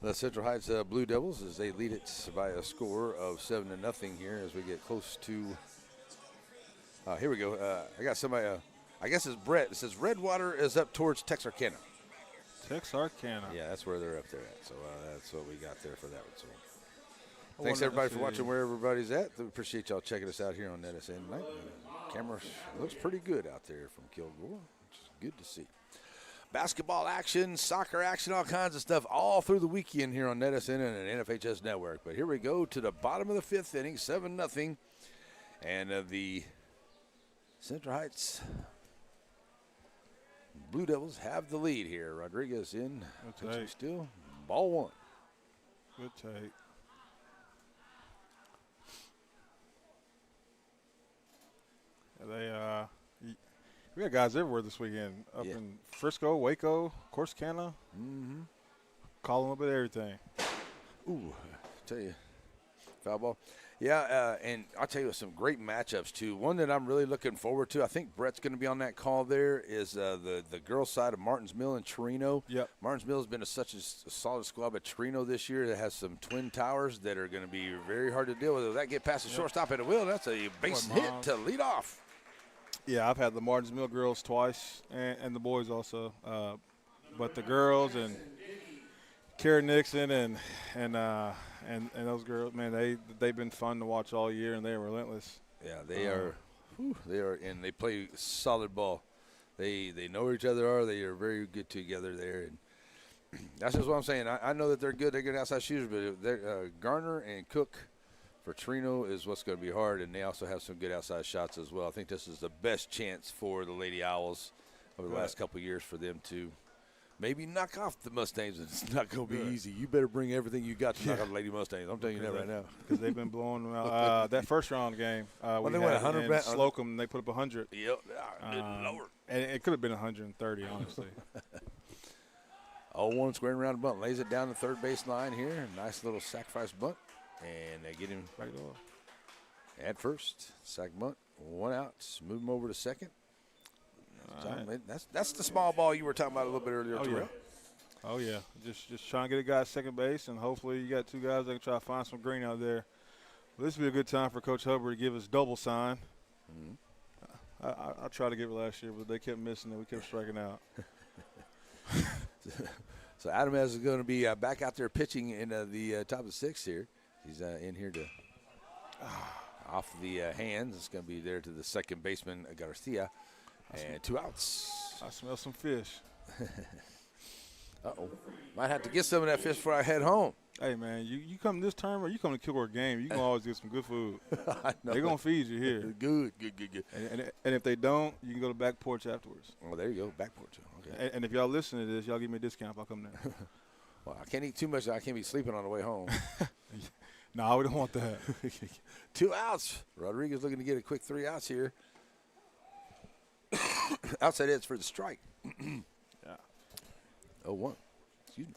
the Central Heights Blue Devils as they lead it by a score of 7-0 here as we get close to here we go. I got somebody, I guess it's Brett. It says Redwater is up towards Texarkana. Texarkana. Yeah, that's where they're up there at. So that's what we got there for that one. So thanks, everybody, for watching where everybody's at. We appreciate y'all checking us out here on NETSN tonight. Camera looks pretty good out there from Kilgore, which is good to see. Basketball action, soccer action, all kinds of stuff all through the weekend here on NETSN and an NFHS network. But here we go to the bottom of the fifth inning, 7-0. And the Central Heights Blue Devils have the lead here. Rodriguez in, pitching still, ball one. Good take. We got guys everywhere this weekend. Up in Frisco, Waco, Corsicana. Mm-hmm. Call them up at everything. Ooh, I tell you, foul ball. Yeah, and I'll tell you some great matchups, too. One that I'm really looking forward to, I think Brett's going to be on that call there, is the girls' side of Martins Mill and Torino. Yep. Martins Mill has been such a solid squad, but Torino this year that has some twin towers that are going to be very hard to deal with. If that get past the shortstop at a will, that's a base hit to lead off. Yeah, I've had the Martins Mill girls twice, and the boys also. But the girls and Karen Nixon and those girls, man, they've been fun to watch all year, and they're relentless. Yeah, they are. They are, and they play solid ball. They know where each other are. They are very good together there, and that's just what I'm saying. I know that they're good. They're good outside shooters, but they're Garner and Cook for Trino is what's going to be hard, and they also have some good outside shots as well. I think this is the best chance for the Lady Owls over the last couple of years for them to maybe knock off the Mustangs. It's not going to be easy. You better bring everything you got to knock off the Lady Mustangs. I'm telling you that right now. Because they've been blowing them out. That first round game, well, they went 100 in Slocum, they put up 100. Yep. Lord. And it could have been 130, honestly. 0-1 squaring around the bunt. Lays it down the third base line here. Nice little sacrifice bunt. And they get him back at first. Sack bunt. One out. Move him over to second. Right. That's the small ball you were talking about a little bit earlier. Oh yeah, just trying to get a guy at second base, and hopefully you got two guys that can try to find some green out there. Well, this would be a good time for Coach Hubbard to give us double sign. I tried to give it last year, but they kept missing it. We kept striking out. So Adamez is going to be back out there pitching in the top of the sixth here. He's in here to off the hands. It's going to be there to the second baseman, Garcia. And 2 outs. I smell some fish. Uh-oh. Might have to get some of that fish before I head home. Hey, man, you come this term or you come to Kilgore game, you can always get some good food. They're going to feed you here. Good. And if they don't, you can go to back porch afterwards. Oh, there you go, back porch. Okay. And if y'all listen to this, y'all give me a discount if I come there. Well, I can't eat too much. I can't be sleeping on the way home. No, we don't want that. 2 outs. Rodriguez looking to get a quick 3 outs here. Outside edge for the strike. Yeah. 0-1. Excuse me.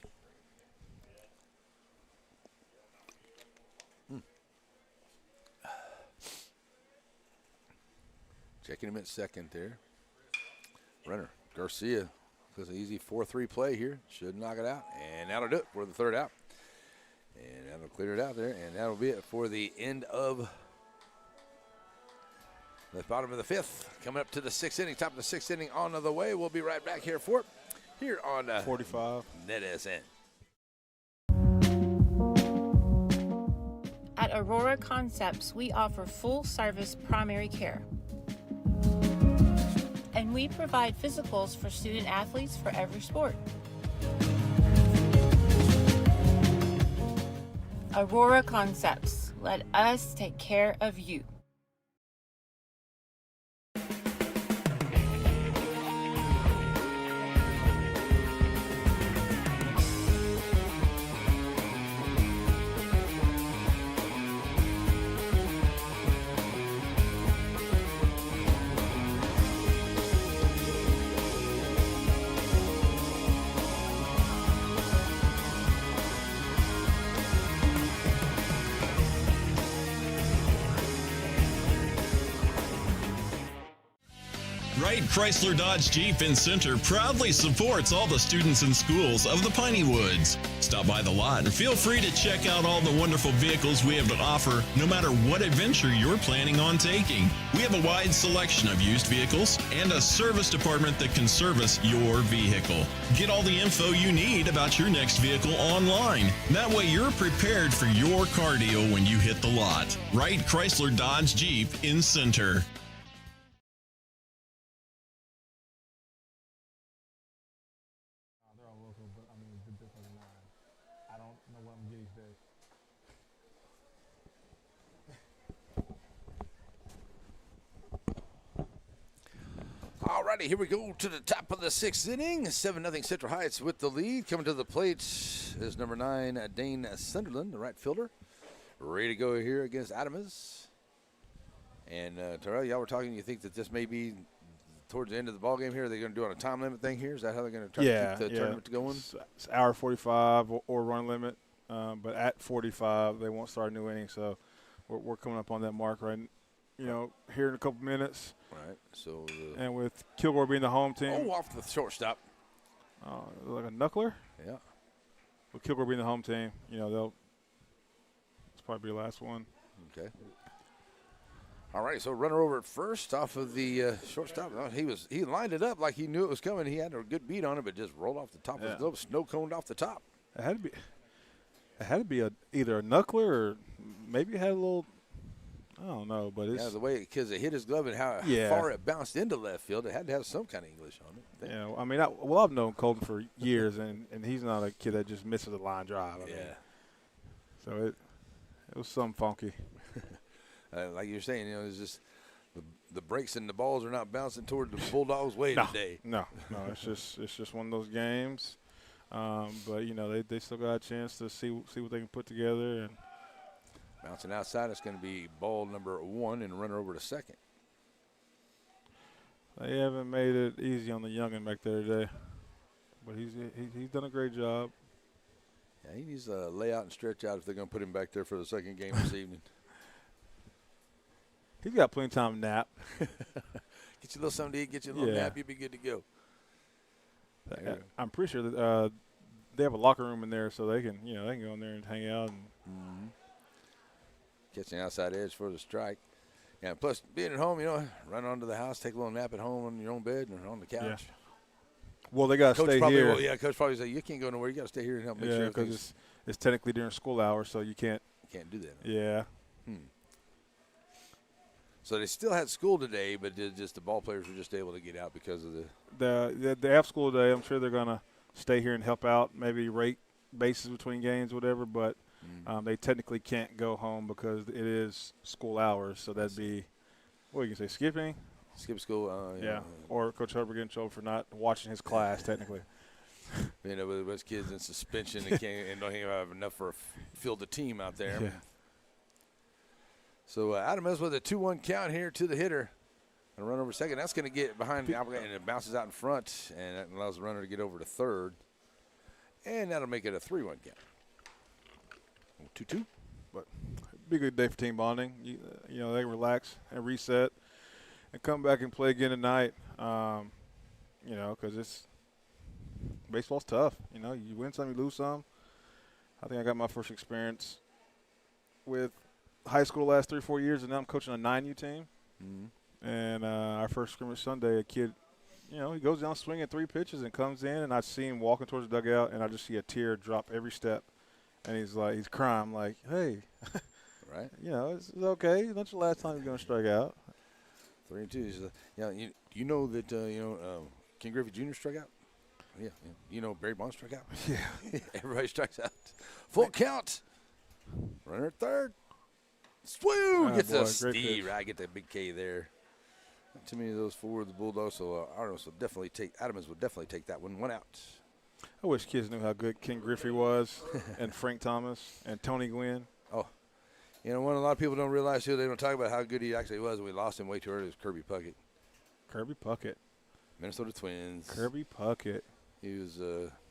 Checking him at second there. Runner, Garcia. That's an easy 4-3 play here. Should knock it out. And that'll do it for the third out. And that'll clear it out there. And that'll be it for the end of the bottom of the fifth. Coming up to the sixth inning. Top of the sixth inning on the way. We'll be right back here for it. Here on 45 NETSN. At Aurora Concepts, we offer full-service primary care. And we provide physicals for student athletes for every sport. Aurora Concepts. Let us take care of you. Wright Chrysler Dodge Jeep in Center proudly supports all the students and schools of the Piney Woods. Stop by the lot and feel free to check out all the wonderful vehicles we have to offer, no matter what adventure you're planning on taking. We have a wide selection of used vehicles and a service department that can service your vehicle. Get all the info you need about your next vehicle online. That way you're prepared for your car deal when you hit the lot. Wright Chrysler Dodge Jeep in Center. They're all local, but I mean, the difference is mine. I don't know what I'm getting today. Alrighty, here we go to the top of the 6th inning. 7-0 Central Heights with the lead. Coming to the plate is number 9, Dane Sunderland, the right fielder. Ready to go here against Adamas. And Terrell, y'all were talking, you think that this may be towards the end of the ball game here? Are they going to do on a time limit thing here? Is that how they're going to try to keep the tournament going? It's hour 45 or run limit, but at 45 they won't start a new inning. So we're coming up on that mark here in a couple minutes. Right. So and with Kilgore being the home team. off the shortstop. Like a knuckler. Yeah. With Kilgore being the home team, they'll. It's probably the last one. Okay. All right, so runner over at first off of the shortstop. He lined it up like he knew it was coming. He had a good beat on it, but just rolled off the top of his glove, snow coned off the top. It had to be either a knuckler or maybe it had a little. I don't know, but it's the way because it hit his glove and how far it bounced into left field. It had to have some kind of English on it. Yeah, I mean, I've known Colton for years, and he's not a kid that just misses a line drive. I mean, so it was something funky. Like you're saying, it's just the breaks and the balls are not bouncing toward the Bulldogs' way today. No, it's just one of those games. But they still got a chance to see what they can put together. And bouncing outside, it's going to be ball number 1 and runner over to second. They haven't made it easy on the youngin back there today, but he's done a great job. Yeah, he needs to lay out and stretch out if they're going to put him back there for the second game this evening. He's got plenty of time to nap. Get you a little something to eat, get you a little nap, you'll be good to go. I'm pretty sure that they have a locker room in there, so they can go in there and hang out and catching outside edge for the strike. Yeah, plus being at home, run onto the house, take a little nap at home on your own bed or on the couch. Yeah. Well, they got to stay here. Coach probably say you can't go nowhere. You got to stay here and help make sure. Because it's technically during school hours, so you can't. Can't do that. Yeah. So they still had school today, but just the ball players were just able to get out because of they have school today. I'm sure they're gonna stay here and help out, maybe rake bases between games, whatever. But they technically can't go home because it is school hours. So that'd be, what you can say, skipping. Skip school. Or Coach Hubbard getting in trouble for not watching his class technically. With those kids in suspension and don't even have enough for a field the team out there. Yeah. So Adamas with a 2-1 count here to the hitter. And a run over second. That's going to get behind the outlet, and it bounces out in front, and that allows the runner to get over to third. And that'll make it a 3-1 count. 2-2. But be a good day for team bonding. They relax and reset and come back and play again tonight. Because baseball's tough. You win some, you lose some. I think I got my first experience with high school the last 3 or 4 years, and now I'm coaching a 9U team. And our first scrimmage Sunday, a kid, he goes down swinging 3 pitches and comes in, and I see him walking towards the dugout, and I just see a tear drop every step. And he's crying. I'm like, hey, right? It's okay. That's the last time you're going to strike out. 3-2. You know that King Griffey Jr. struck out. Yeah. Barry Bonds struck out. Yeah. Everybody strikes out. Full count. Runner at third. Swoo! Gets a Steve. I get that big K there. Not too many of those for the Bulldogs, so Adamas will definitely take that one out. I wish kids knew how good King Griffey was, and Frank Thomas, and Tony Gwynn. Oh, one a lot of people don't realize here, they don't talk about how good he actually was. We lost him way too early. It was Kirby Puckett. Kirby Puckett. Minnesota Twins. Kirby Puckett. He was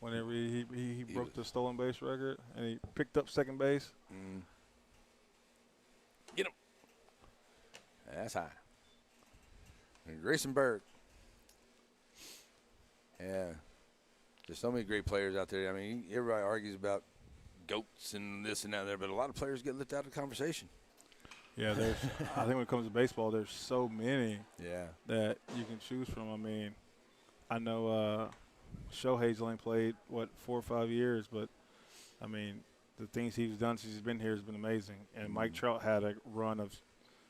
whenever he broke the stolen base record, and he picked up second base. Get him. That's high. And Grayson Berg Yeah. There's so many great players out there. I mean, everybody argues about GOATs and this and that there, but a lot of players get left out of the conversation. Yeah, I think when it comes to baseball, there's so many that you can choose from. I mean, I know Shohei's only played, 4 or 5 years, but, I mean, the things he's done since he's been here has been amazing. And Mike Trout had a run of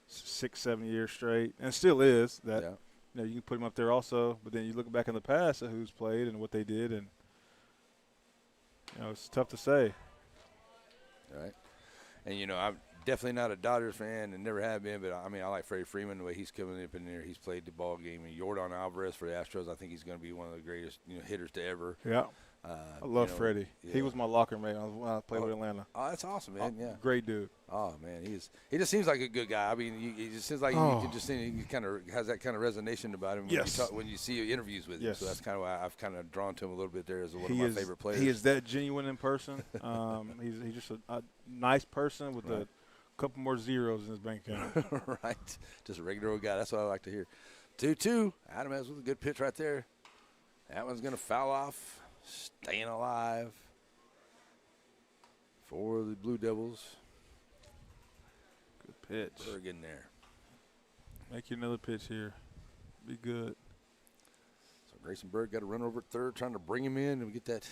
6, 7 years straight, and still is. That you know, you can put him up there also. But then you look back in the past at who's played and what they did, and you know, it's tough to say. All right. And you know, I'm definitely not a Dodgers fan and never have been, but I mean, I like Freddie Freeman the way he's coming up in there. He's played the ball game. And Yordan Alvarez for the Astros, I think he's going to be one of the greatest hitters to ever. Yeah. I love Freddie. Yeah. He was my locker mate when I played with Atlanta. Oh, that's awesome, man. Yeah. Great dude. Oh, man. He just seems like a good guy. I mean, he just seems like you can just see he kind of has that kind of resonation about him when you see interviews with him. So that's kind of why I've kind of drawn to him a little bit there as one of my favorite players. He is that genuine in person. He's just a nice person with a couple more zeros in his bank account. Right. Just a regular old guy. That's what I like to hear. 2-2. Adam has with a good pitch right there. That one's going to foul off. Staying alive for the Blue Devils. Good pitch. Berg in there. Make you another pitch here. Be good. So Grayson Berg got a run over at third, trying to bring him in and we get that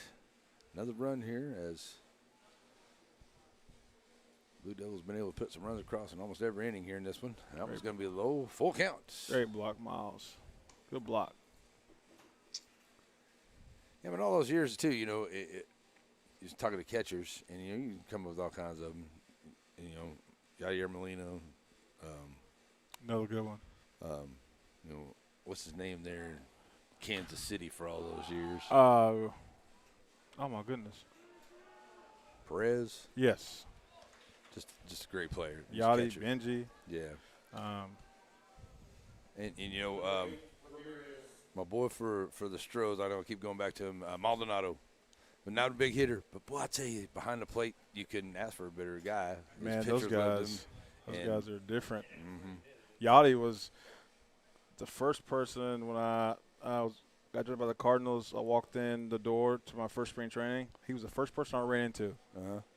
another run here as Blue Devils been able to put some runs across in almost every inning here in this one. That one's going to be low, full count. Great block, Miles. Good block. Yeah, but all those years too, you know, you're talking to catchers, and you can come up with all kinds of them. You know, Yadier Molina. Another good one. You know, what's his name there in Kansas City for all those years? Oh my goodness. Perez. Yes. Just a great player. Yachty, Benji. Yeah. And you know. My boy for the Stros, I don't keep going back to him, Maldonado. But not a big hitter. But, boy, I tell you, behind the plate, you couldn't ask for a better guy. Man, those guys are different. Yachty was the first person when I got drafted by the Cardinals. I walked in the door to my first spring training. He was the first person I ran into.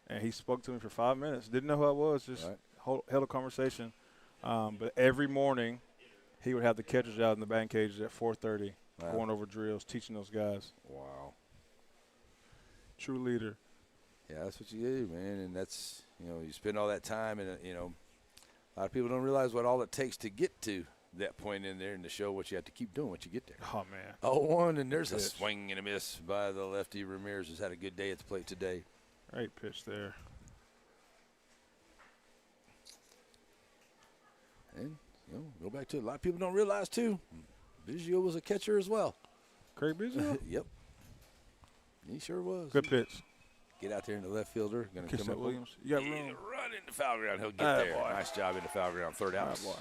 And he spoke to me for 5 minutes. Didn't know who I was, just held a conversation. But every morning, he would have the catchers out in the batting cages at 4:30, going over drills, teaching those guys. Wow. True leader. Yeah, that's what you do, man. And that's, you know, you spend all that time, and, you know, a lot of people don't realize what all it takes to get to that point in there and to show what you have to keep doing once you get there. Oh, man. 0-1, and there's a swing and a miss by the lefty. Ramirez has had a good day at the plate today. Great pitch there. And, you know, go back to it. A lot of people don't realize, too, Biggio was a catcher as well. Craig Biggio? Yep. He sure was. Good pitch. Get out there in the left fielder. Going to come up. Williams. You got room. Run into foul ground. He'll get there. Boy. Nice job into foul ground. Third out. Boy.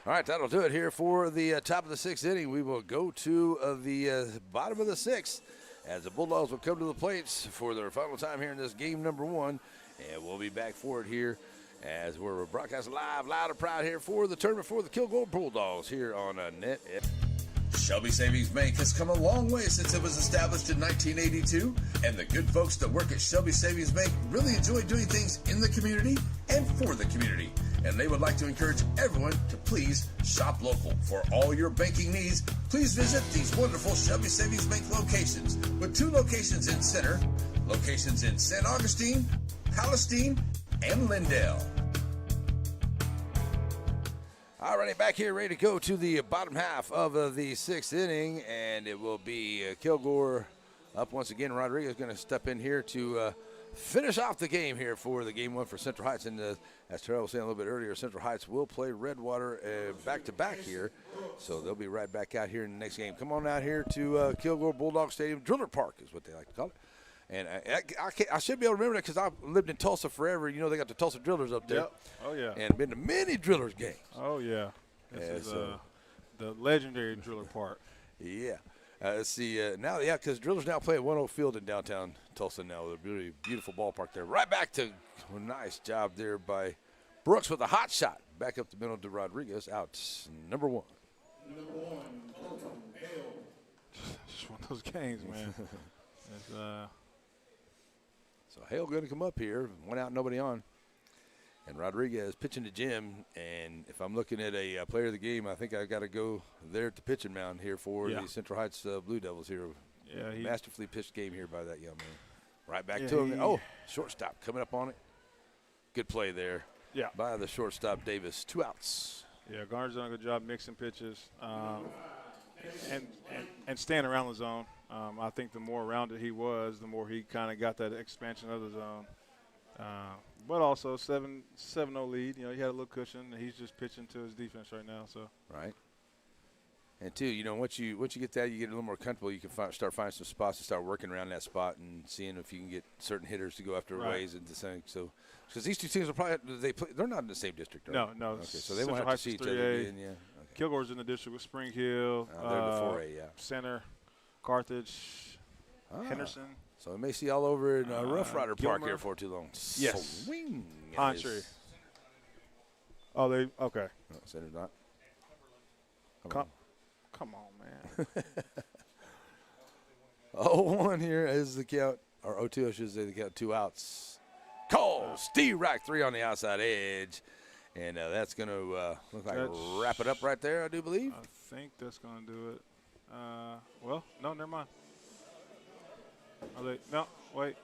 All right, that'll do it here for the top of the sixth inning. We will go to the bottom of the sixth as the Bulldogs will come to the plates for their final time here in this game number one. And we'll be back for it here as we're broadcasting live, loud and proud here for the tournament for the Kilgore Bulldogs here on NETSN. Shelby Savings Bank has come a long way since it was established in 1982, and the good folks that work at Shelby Savings Bank really enjoy doing things in the community and for the community. And they would like to encourage everyone to please shop local. For all your banking needs, please visit these wonderful Shelby Savings Bank locations, with 2 locations in Center, locations in St. Augustine, Palestine, and Lindale. All righty, back here, ready to go to the bottom half of the sixth inning, and it will be Kilgore up once again. Rodriguez going to step in here to finish off the game here for the game one for Central Heights. And as Terrell was saying a little bit earlier, Central Heights will play Redwater back-to-back here, so they'll be right back out here in the next game. Come on out here to Kilgore Bulldog Stadium. Driller Park is what they like to call it. And I should be able to remember that because I've lived in Tulsa forever. You know, they got the Tulsa Drillers up there. Yep. Oh, yeah. And been to many Drillers games. Oh, yeah. This is the legendary Driller Park. Yeah. Let's see. Now, yeah, because Drillers now play at One Oak Field in downtown Tulsa now. A really beautiful ballpark there. Right back to a nice job there by Brooks with a hot shot. Back up the middle to Rodriguez. Out number one. Just want to those games, man. So Hale going to come up here. One out, nobody on. And Rodriguez pitching to Jim. And if I'm looking at a player of the game, I think I got to go there at the pitching mound here for the Central Heights Blue Devils here. Yeah, masterfully pitched game here by that young man. Right back to him. Oh, shortstop coming up on it. Good play there. Yeah. By the shortstop, Davis. 2 outs. Yeah, Garner's done a good job mixing pitches and staying around the zone. I think the more around it he was, the more he kind of got that expansion of the zone. But also 7-0 lead. You know, he had a little cushion, and he's just pitching to his defense right now. So right. And too, you know, once you get that, you get a little more comfortable. You can start finding some spots to start working around that spot and seeing if you can get certain hitters to go after ways and to saying so. Because these two teams will probably they're not in the same district. Right? No. Okay, so they won't have to see each other again. Yeah. Okay. Kilgore's in the district with Spring Hill. They're before Center, Carthage, Henderson. So we may see all over in Rough Rider Park here for too long. Yes. Swing. Pine Tree. Oh, they okay. No, Center's not. Come on, man. 0-1 here is the count, or 0-2, I should say, the count. 2 outs. Call. Steve Rack, 3 on the outside edge. And that's going to look like wrap it up right there, I do believe. I think that's going to do it. Well, no, never mind. No, wait.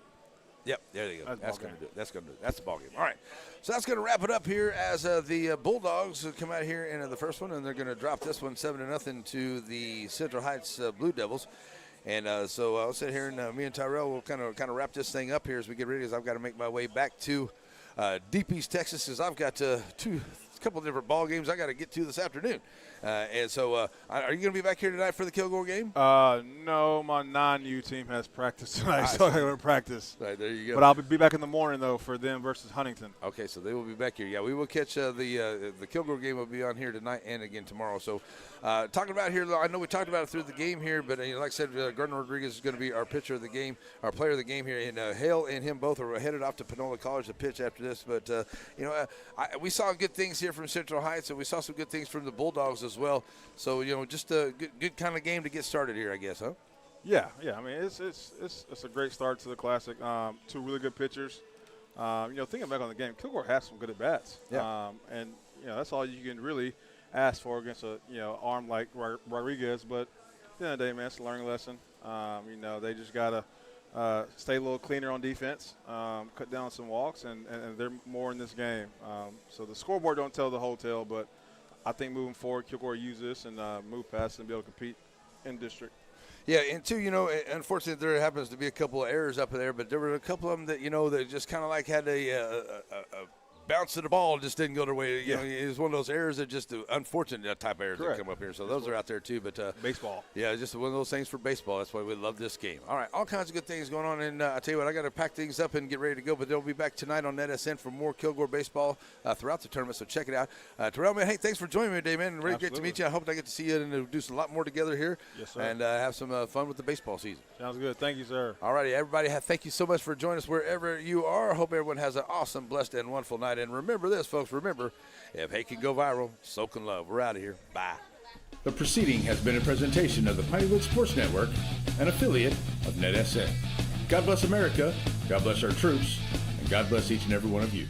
Yep, there they go. That's going to do it. That's going to do it. That's the ball game. All right. So that's going to wrap it up here as the Bulldogs come out here in the first one, and they're going to drop this one 7-0 to the Central Heights Blue Devils. And so I'll sit here, and me and Tyrell will kind of wrap this thing up here as we get ready, because I've got to make my way back to Deep East Texas, as I've got a couple of different ball games I got to get to this afternoon. And so are you going to be back here tonight for the Kilgore game? No, my non-U team has practice tonight, so I got to practice. Right, there you go. But I'll be back in the morning, though, for them versus Huntington. Okay, so they will be back here. Yeah, we will catch the Kilgore game will be on here tonight and again tomorrow. So talking about here, I know we talked about it through the game here, but like I said, Gardner Rodriguez is going to be our pitcher of the game, our player of the game here. And Hale and him both are headed off to Panola College to pitch after this. But, we saw good things here from Central Heights, and we saw some good things from the Bulldogs as well. So, just a good kind of game to get started here, I guess, huh? Yeah. I mean, it's a great start to the Classic. 2 really good pitchers. Thinking back on the game, Kilgore has some good at-bats. Yeah. And that's all you can really ask for against a, arm like Rodriguez. But at the end of the day, man, it's a learning lesson. They just got to stay a little cleaner on defense, cut down some walks, and they're more in this game. So the scoreboard don't tell the whole tale, but I think moving forward, Kilgore use this and move past and be able to compete in district. Yeah, and two, unfortunately there happens to be a couple of errors up there, but there were a couple of them that, that just kind of like had a bounce of the ball just didn't go their way. It was one of those errors that just unfortunate type of errors that come up here. So those are out there too. But baseball. Yeah, just one of those things for baseball. That's why we love this game. All right, all kinds of good things going on. And I tell you what, I got to pack things up and get ready to go. But they'll be back tonight on NETSN for more Kilgore baseball throughout the tournament. So check it out. Terrell, man, hey, thanks for joining me today, man. And really great to meet you. I hope I get to see you and do a lot more together here. Yes, sir. And have some fun with the baseball season. Sounds good. Thank you, sir. All righty, everybody. Thank you so much for joining us wherever you are. I hope everyone has an awesome, blessed, and wonderful night. And remember this, folks. Remember, if hate can go viral, so can love. We're out of here. Bye. The proceeding has been a presentation of the Pineywood Sports Network, an affiliate of NETSN. God bless America, God bless our troops, and God bless each and every one of you.